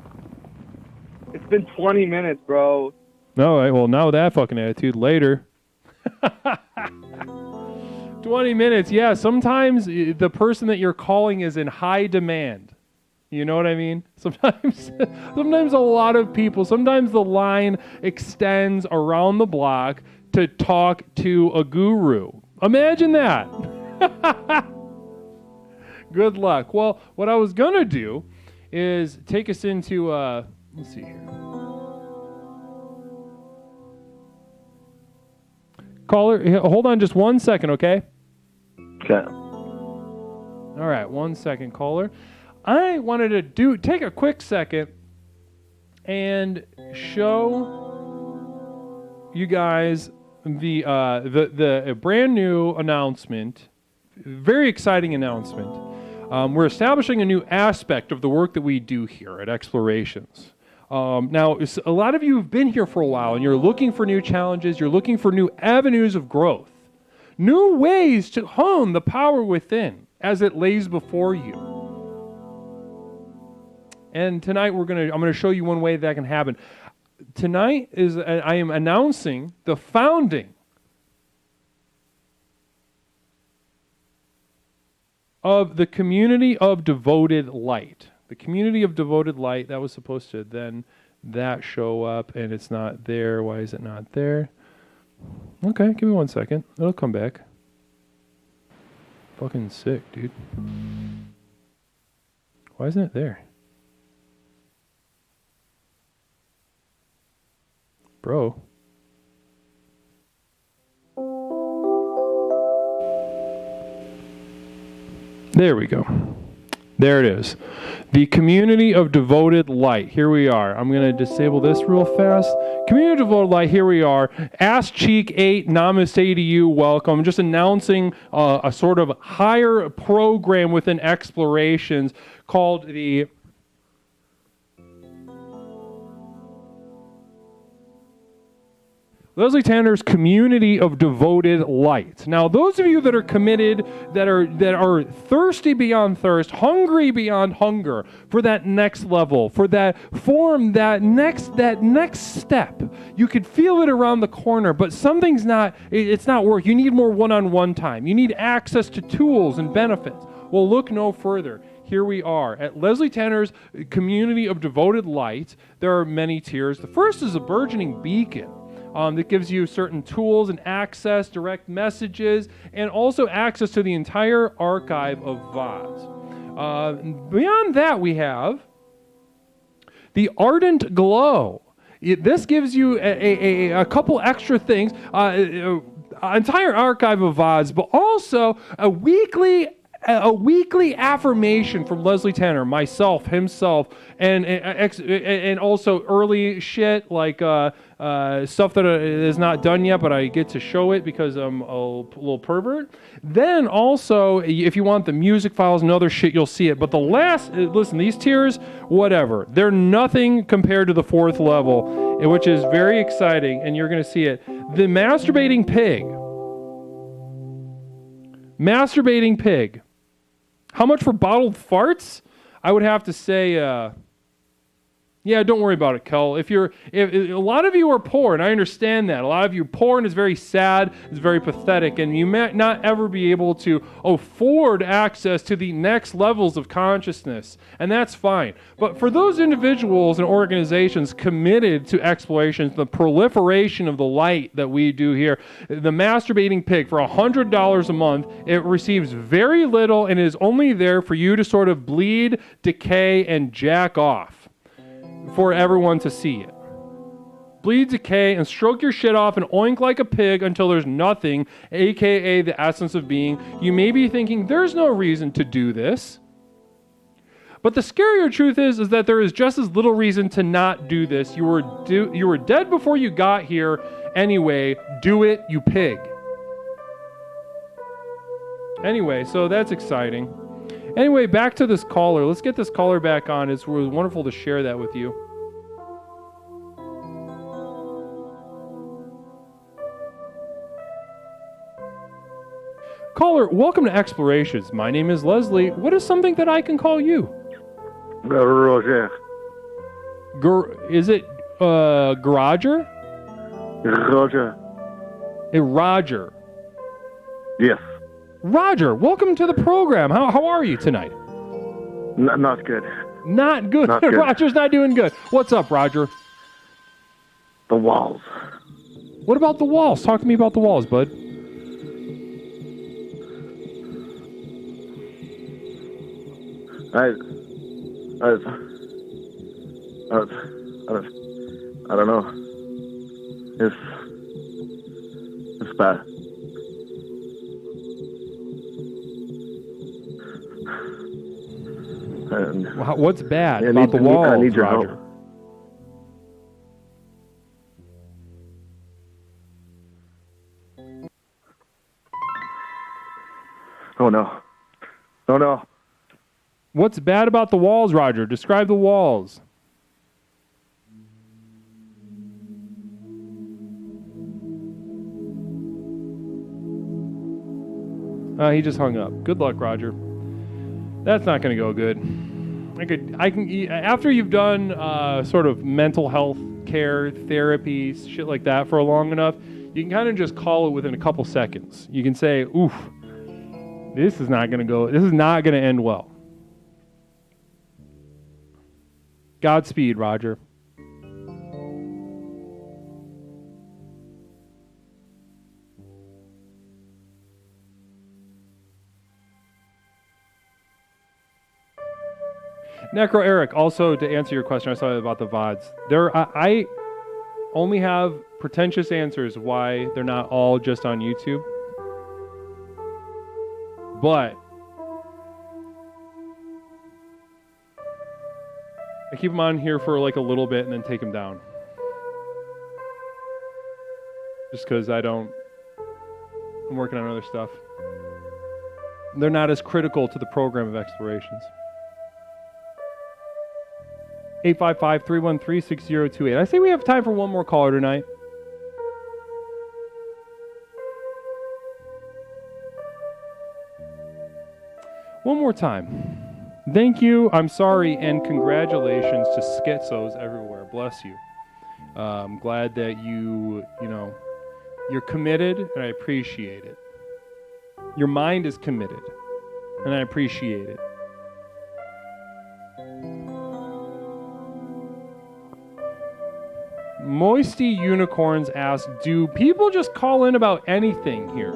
It's been 20 minutes, bro. All right, well, now with that fucking attitude, later. 20 minutes, yeah. Sometimes the person that you're calling is in high demand. You know what I mean? Sometimes a lot of people, sometimes the line extends around the block to talk to a guru. Imagine that. Good luck. Well, what I was going to do is take us into, let's see here. Caller, hold on just 1 second, okay? Okay. All right, 1 second, caller. I wanted to take a quick second and show you guys the brand new announcement, very exciting announcement. We're establishing a new aspect of the work that we do here at Explorations. Now, a lot of you have been here for a while, and you're looking for new challenges. You're looking for new avenues of growth, new ways to hone the power within as it lays before you. And tonight I'm going to show you one way that can happen. Tonight I am announcing the founding of the Community of Devoted Light. The Community of Devoted Light, that was supposed to then that show up, and it's not there. Why is it not there? Okay, give me 1 second. It'll come back. Fucking sick, dude. Why isn't it there? Bro. There we go. There it is. The Community of Devoted Light. Here we are. I'm going to disable this real fast. Community of Devoted Light, here we are. Ass Cheek 8, namaste to you, welcome. Just announcing a sort of higher program within Explorations called the Leslie Tanner's Community of Devoted Light. Now, those of you that are committed, that are thirsty beyond thirst, hungry beyond hunger for that next level, for that form, that next step, you could feel it around the corner, but something's not, it's not work. You need more one-on-one time. You need access to tools and benefits. Well, look no further. Here we are at Leslie Tanner's Community of Devoted Light. There are many tiers. The first is a burgeoning beacon. That gives you certain tools and access, direct messages, and also access to the entire archive of VODs. Beyond that, we have the Ardent Glow. This gives you a couple extra things, entire archive of VODs, but also a weekly affirmation from Leslie Tanner, myself, himself, and also early shit like stuff that is not done yet, but I get to show it because I'm a little pervert. Then also, if you want the music files and other shit, you'll see it. But the last, listen, these tiers, whatever, they're nothing compared to the fourth level, which is very exciting, and you're going to see it. The Masturbating Pig. Masturbating pig. How much for bottled farts? I would have to say, yeah, don't worry about it, Kel. If a lot of you are poor, and I understand that. A lot of you porn is very sad, it's very pathetic, and you may not ever be able to afford access to the next levels of consciousness, and that's fine. But for those individuals and organizations committed to exploration, the proliferation of the light that we do here, the Masturbating Pig, for $100 a month, it receives very little and is only there for you to sort of bleed, decay, and jack off. For everyone to see it. Bleed, decay, and stroke your shit off and oink like a pig until there's nothing, aka the essence of being. You may be thinking, there's no reason to do this. But the scarier truth is that there is just as little reason to not do this. You were dead before you got here anyway. Do it, you pig. Anyway, so that's exciting. Anyway, back to this caller. Let's get this caller back on. It was wonderful to share that with you. Caller, welcome to Explorations. My name is Leslie. What is something that I can call you? Roger. Is it Garager? Roger. Hey, Roger. Yes. Roger, welcome to the program. How are you tonight? Not good. Not good. Not good. Roger's not doing good. What's up, Roger? The walls. What about the walls? Talk to me about the walls, bud. I don't know. It's bad. What's bad about the walls, I need your Roger? help. Oh no. Oh no. What's bad about the walls, Roger? Describe the walls. He just hung up. Good luck, Roger. That's not going to go good. I can after you've done sort of mental health care, therapy, shit like that for long enough, you can kind of just call it within a couple seconds. You can say, "Oof, this is not going to end well." Godspeed, Roger. Necro Eric, also to answer your question, I saw about the VODs. I only have pretentious answers why they're not all just on YouTube. But I keep them on here for like a little bit and then take them down. Just because I'm working on other stuff. They're not as critical to the program of Explorations. 855-313-6028. I say we have time for one more caller tonight. One more time. Thank you, I'm sorry, and congratulations to schizos everywhere. Bless you. I'm glad that you're committed, and I appreciate it. Your mind is committed, and I appreciate it. Moisty Unicorns asks, do people just call in about anything here?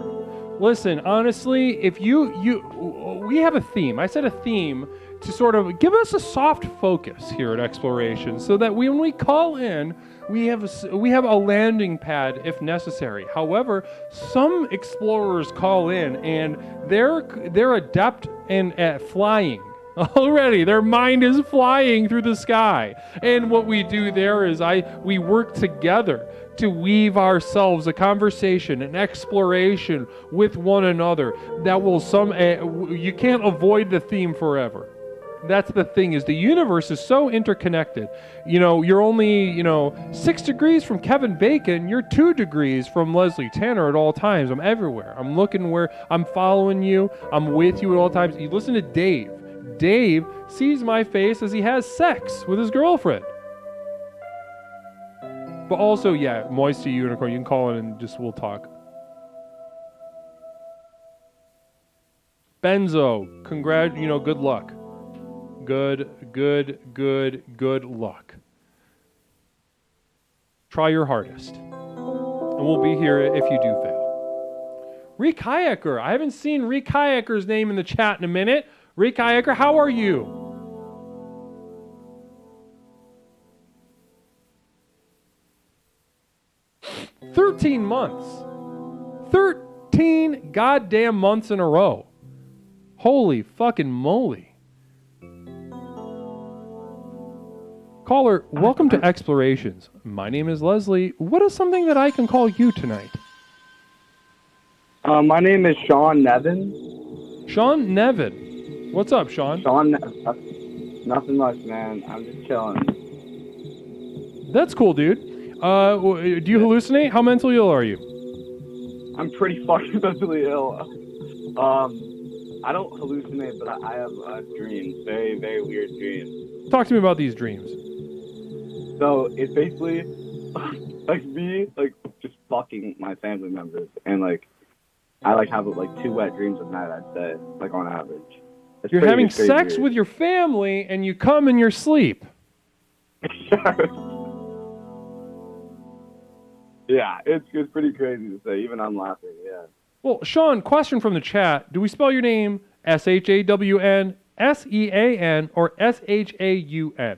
Listen, honestly, if we have a theme. I said a theme to sort of give us a soft focus here at Exploration so that when we call in, we have a landing pad if necessary. However, some explorers call in and they're adept at flying. Already, their mind is flying through the sky. And what we do there is we work together to weave ourselves a conversation, an exploration with one another that will you can't avoid the theme forever. That's the thing, is the universe is so interconnected. You're only, 6 degrees from Kevin Bacon. You're 2 degrees from Leslie Tanner at all times. I'm everywhere. I'm looking where I'm following you. I'm with you at all times. You listen to Dave. Dave sees my face as he has sex with his girlfriend. But also, yeah, Moisty Unicorn, you can call in and we'll talk. Benzo, good luck. Good luck. Try your hardest. And we'll be here if you do fail. Reek Hayeker. I haven't seen Reek Hayeker's name in the chat in a minute. Reek Hayeker, how are you? "13 months. 13 goddamn months in a row. Holy fucking moly. Caller, welcome to Explorations. My name is Leslie. What is something that I can call you tonight? My name is Sean Nevin. Sean Nevin. What's up, Sean? Nothing much, man. I'm just chilling. That's cool, dude. Do you hallucinate? How mentally ill are you? I'm pretty fucking mentally ill. I don't hallucinate, but I have dreams. Very, very weird dreams. Talk to me about these dreams. So it's basically like me, like just fucking my family members, and like I like have like 2 wet dreams a night. I'd say, like on average. You're having sex with your family, and you come in your sleep. Yeah, it's pretty crazy to say. Even I'm laughing. Yeah. Well, Sean, question from the chat: do we spell your name SHAWN, SEAN, or SHAUN?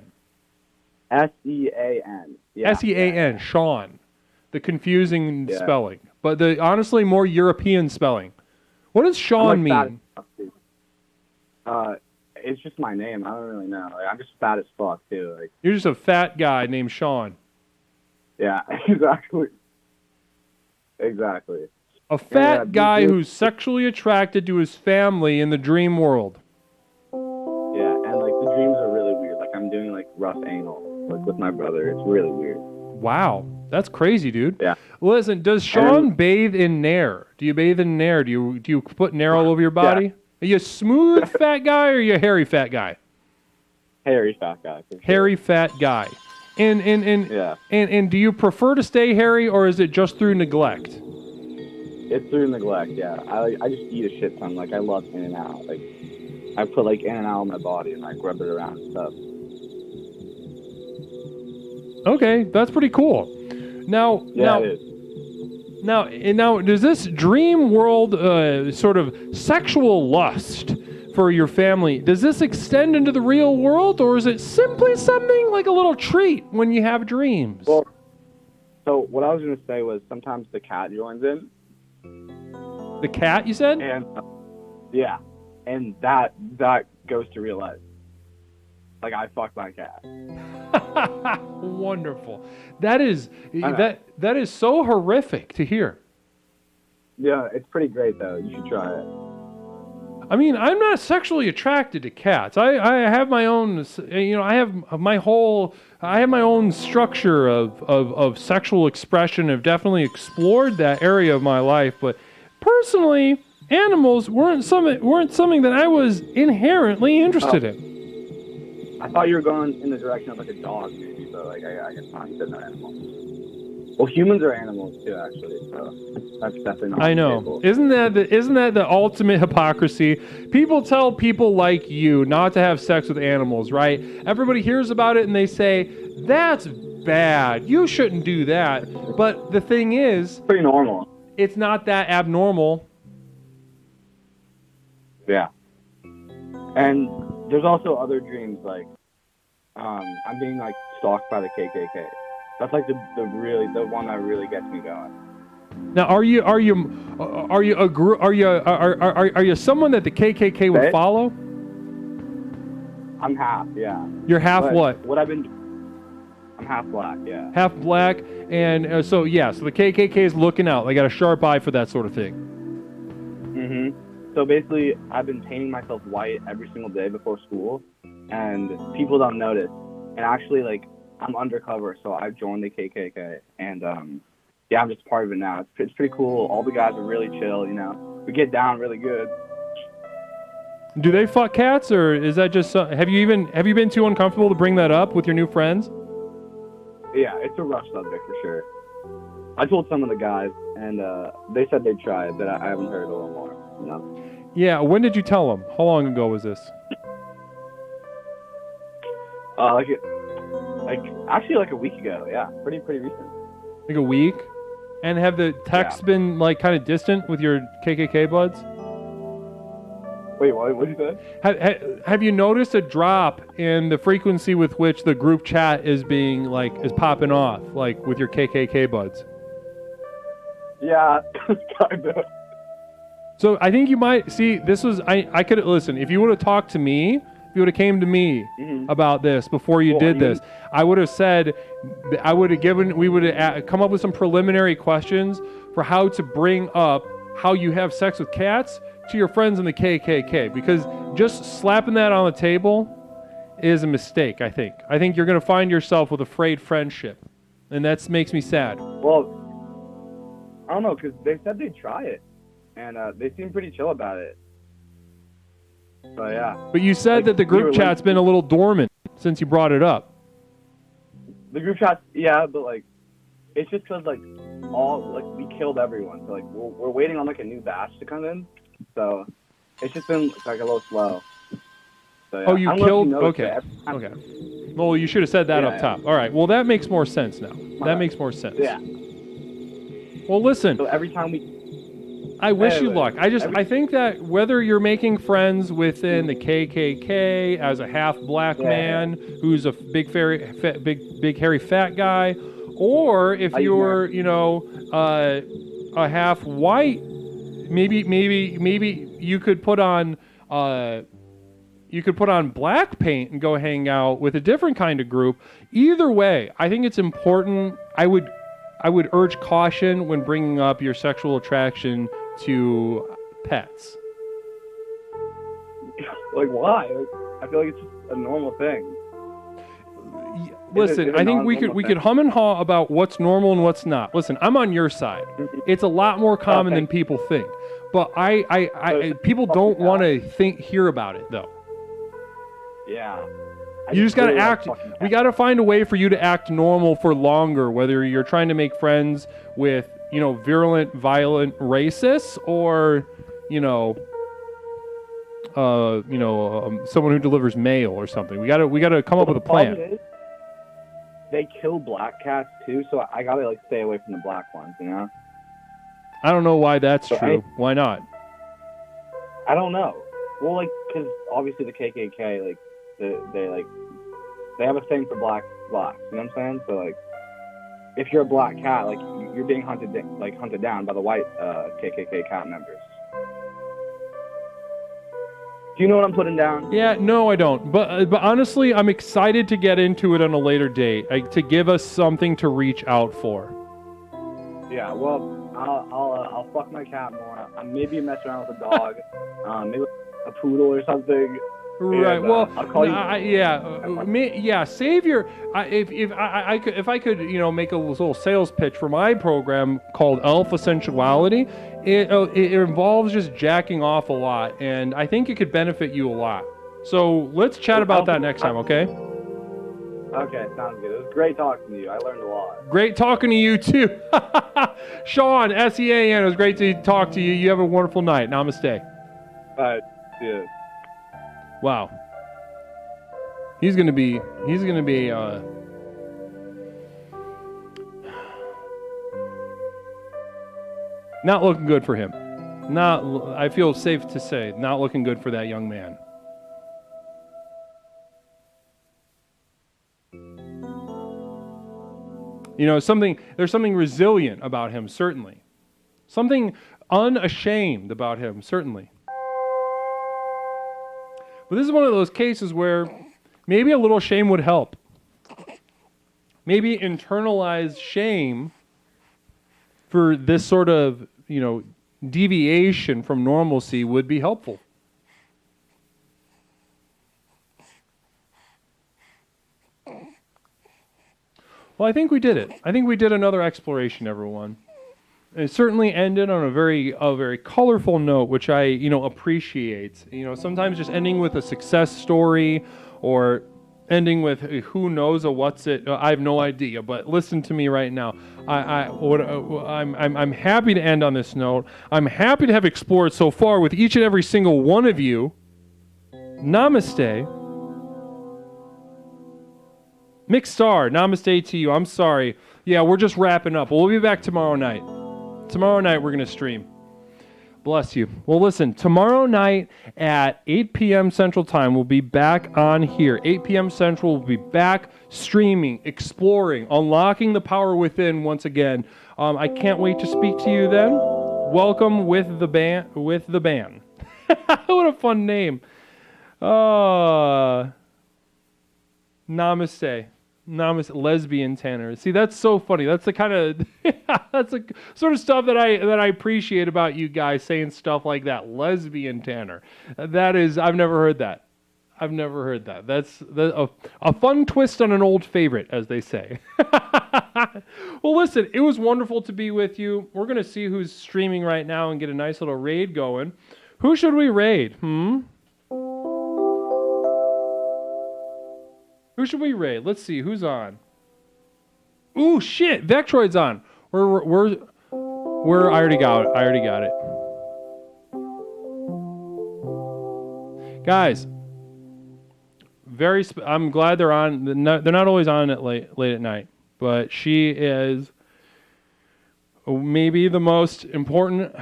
SEAN. Yeah. SEAN, Sean. The confusing spelling, but the honestly more European spelling. What does Sean mean? It's just my name. I don't really know. Like, I'm just fat as fuck too. Like, you're just a fat guy named Sean. Yeah, exactly. Exactly. A fat guy who's sexually attracted to his family in the dream world. Yeah, and like the dreams are really weird. Like I'm doing like rough anal, like with my brother. It's really weird. Wow, that's crazy, dude. Yeah. Listen, does Sean bathe in Nair? Do you bathe in Nair? Do you put Nair all over your body? Are you a smooth fat guy or are you a hairy fat guy? Hairy fat guy. For sure. Hairy fat guy. And do you prefer to stay hairy or is it just through neglect? It's through neglect, yeah. I just eat a shit ton. Like I love In and Out. Like I put like In and Out on my body and like rub it around and stuff. Okay, that's pretty cool. Now, it is. Now, does this dream world sort of sexual lust for your family, does this extend into the real world, or is it simply something like a little treat when you have dreams? Well, so what I was going to say was sometimes the cat joins in. The cat, you said? And yeah, and that goes to real life. Like I fucked my cat. Wonderful. That is so horrific to hear. Yeah, it's pretty great though. You should try it. I mean, I'm not sexually attracted to cats. I have my own, I have my own structure of sexual expression. I've definitely explored that area of my life, but personally, animals weren't something that I was inherently interested in. I thought you were going in the direction of like a dog, maybe, but like I guess not. You said no animals. Well, humans are animals too, actually. So that's definitely not. I know. Isn't that the ultimate hypocrisy? People tell people like you not to have sex with animals, right? Everybody hears about it and they say that's bad. You shouldn't do that. But the thing is, pretty normal. It's not that abnormal. Yeah. And there's also other dreams like I'm being like stalked by the KKK. That's like the one that really gets me going. Now, are you someone that the KKK would follow? I'm half, yeah. You're half what? What I've been. I'm half black, yeah. Half black, and so the KKK is looking out. They got a sharp eye for that sort of thing. So basically, I've been painting myself white every single day before school, and people don't notice. And actually, like, I'm undercover, so I've joined the KKK, and yeah, I'm just part of it now. It's pretty cool. All the guys are really chill, you know. We get down really good. Do they fuck cats, or is that just have you been too uncomfortable to bring that up with your new friends? Yeah, it's a rough subject for sure. I told some of the guys, and they said they'd try it, but I haven't heard a little more, you know. Yeah, when did you tell them? How long ago was this? Actually like a week ago. Yeah, pretty recent. Like a week? And have the texts been like kind of distant with your KKK buds? Wait, what did you say? Have you noticed a drop in the frequency with which the group chat is popping off, like with your KKK buds? Yeah, kind of. So I think you might see this was I could listen if you would have talked to me. If you would have came to me about this before you did this, I would have said, we would have come up with some preliminary questions for how to bring up how you have sex with cats to your friends in the KKK, because just slapping that on the table is a mistake, I think. I think you're going to find yourself with a frayed friendship, and that makes me sad. Well, I don't know, because they said they'd try it, and they seem pretty chill about it. So yeah. But you said that the group chat's been a little dormant since you brought it up. The group chat, yeah, but like, it's just because like we killed everyone, so like we're waiting on like a new batch to come in, so it's just been like a little slow. So, yeah. Oh, you killed? Okay. Well, you should have said that up top. All right. Well, that makes more sense now. That makes more sense. Yeah. Well, listen. So every time we. I wish you luck. I think that whether you're making friends within the KKK as a half black man who's a big hairy fat guy, or if you're a half white, maybe you could put on black paint and go hang out with a different kind of group. Either way, I think it's important. I would urge caution when bringing up your sexual attraction to pets. Like, why? I feel like it's just a normal thing. Listen, I think we could hum and haw about what's normal and what's not. Listen, I'm on your side. It's a lot more common than people think, but people don't want to hear about it though. Yeah. You just gotta act. We gotta find a way for you to act normal for longer, whether you're trying to make friends with, virulent, violent racists, or, someone who delivers mail or something. We gotta come up with a plan. They kill black cats too, so I gotta stay away from the black ones. I don't know why that's true. Why not? I don't know. Well, because obviously the KKK, they have a thing for blacks. You know what I'm saying? So if you're a black cat, you're being hunted down by the white KKK cat members. Do you know what I'm putting down? Yeah, no, I don't. But honestly, I'm excited to get into it on a later date, to give us something to reach out for. Yeah, well, I'll fuck my cat more. I'll maybe mess around with a dog, maybe a poodle or something. Right. And, well, I'll call you. Save your. If I could, make a little sales pitch for my program called Alpha Sensuality. It involves just jacking off a lot, and I think it could benefit you a lot. So let's chat about that next time, okay? Okay, sounds good. It was great talking to you. I learned a lot. Great talking to you too, Sean. SEAN. It was great to talk to you. You have a wonderful night. Namaste. All right. See you. Wow. He's gonna be not looking good for him. I feel safe to say, not looking good for that young man. There's something resilient about him, certainly. Something unashamed about him, certainly. But this is one of those cases where maybe a little shame would help. Maybe internalized shame for this sort of, deviation from normalcy would be helpful. Well, I think we did it. I think we did another exploration, everyone. It certainly ended on a very colorful note, which I appreciate. Sometimes just ending with a success story, or ending with who knows a what's it. I have no idea, but listen to me right now. I'm happy to end on this note. I'm happy to have explored so far with each and every single one of you. Namaste. Mick Star, namaste to you. I'm sorry. Yeah, we're just wrapping up. We'll be back tomorrow night. Tomorrow night we're going to stream. Bless you. Well, listen, tomorrow night at 8 p.m. Central Time, we'll be back on here. 8 p.m. Central, we'll be back streaming, exploring, unlocking the power within once again. I can't wait to speak to you then. Welcome with the band. What a fun name. Namaste. Lesbian Tanner. See, that's so funny. That's the kind of that's the sort of stuff that I appreciate about you guys, saying stuff like that. Lesbian Tanner. That is, I've never heard that. That's a fun twist on an old favorite, as they say. Well, listen, it was wonderful to be with you. We're gonna see who's streaming right now and get a nice little raid going. Who should we raid? Who should we raid? Let's see, who's on? Ooh, shit, Vectroid's on. I already got it. Guys, I'm glad they're on. They're not always on at late at night, but she is maybe the most important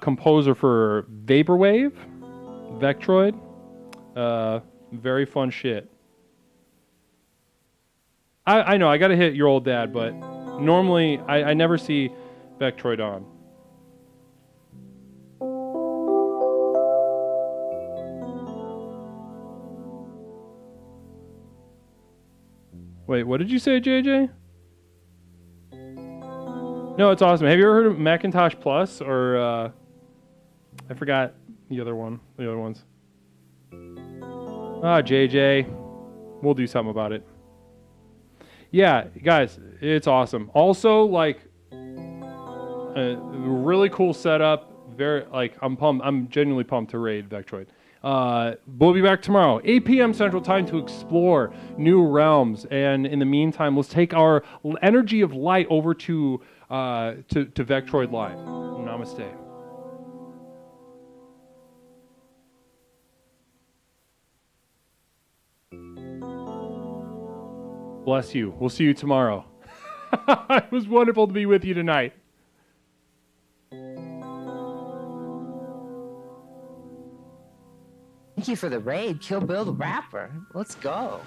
composer for Vaporwave, Vectroid. Very fun shit. I know, I gotta hit your old dad, but normally I never see Vectroid on. Wait, what did you say, JJ? No, it's awesome. Have you ever heard of Macintosh Plus, or I forgot the other ones. JJ, we'll do something about it. Yeah, guys, it's awesome. Also, like, a really cool setup. Very, like, I'm pumped. I'm genuinely pumped to raid Vectroid. We'll be back tomorrow, 8 p.m. Central Time, to explore new realms. And in the meantime, let's take our energy of light over to Vectroid Live. Namaste. Bless you. We'll see you tomorrow. It was wonderful to be with you tonight. Thank you for the raid, Kill Bill the Rapper. Let's go.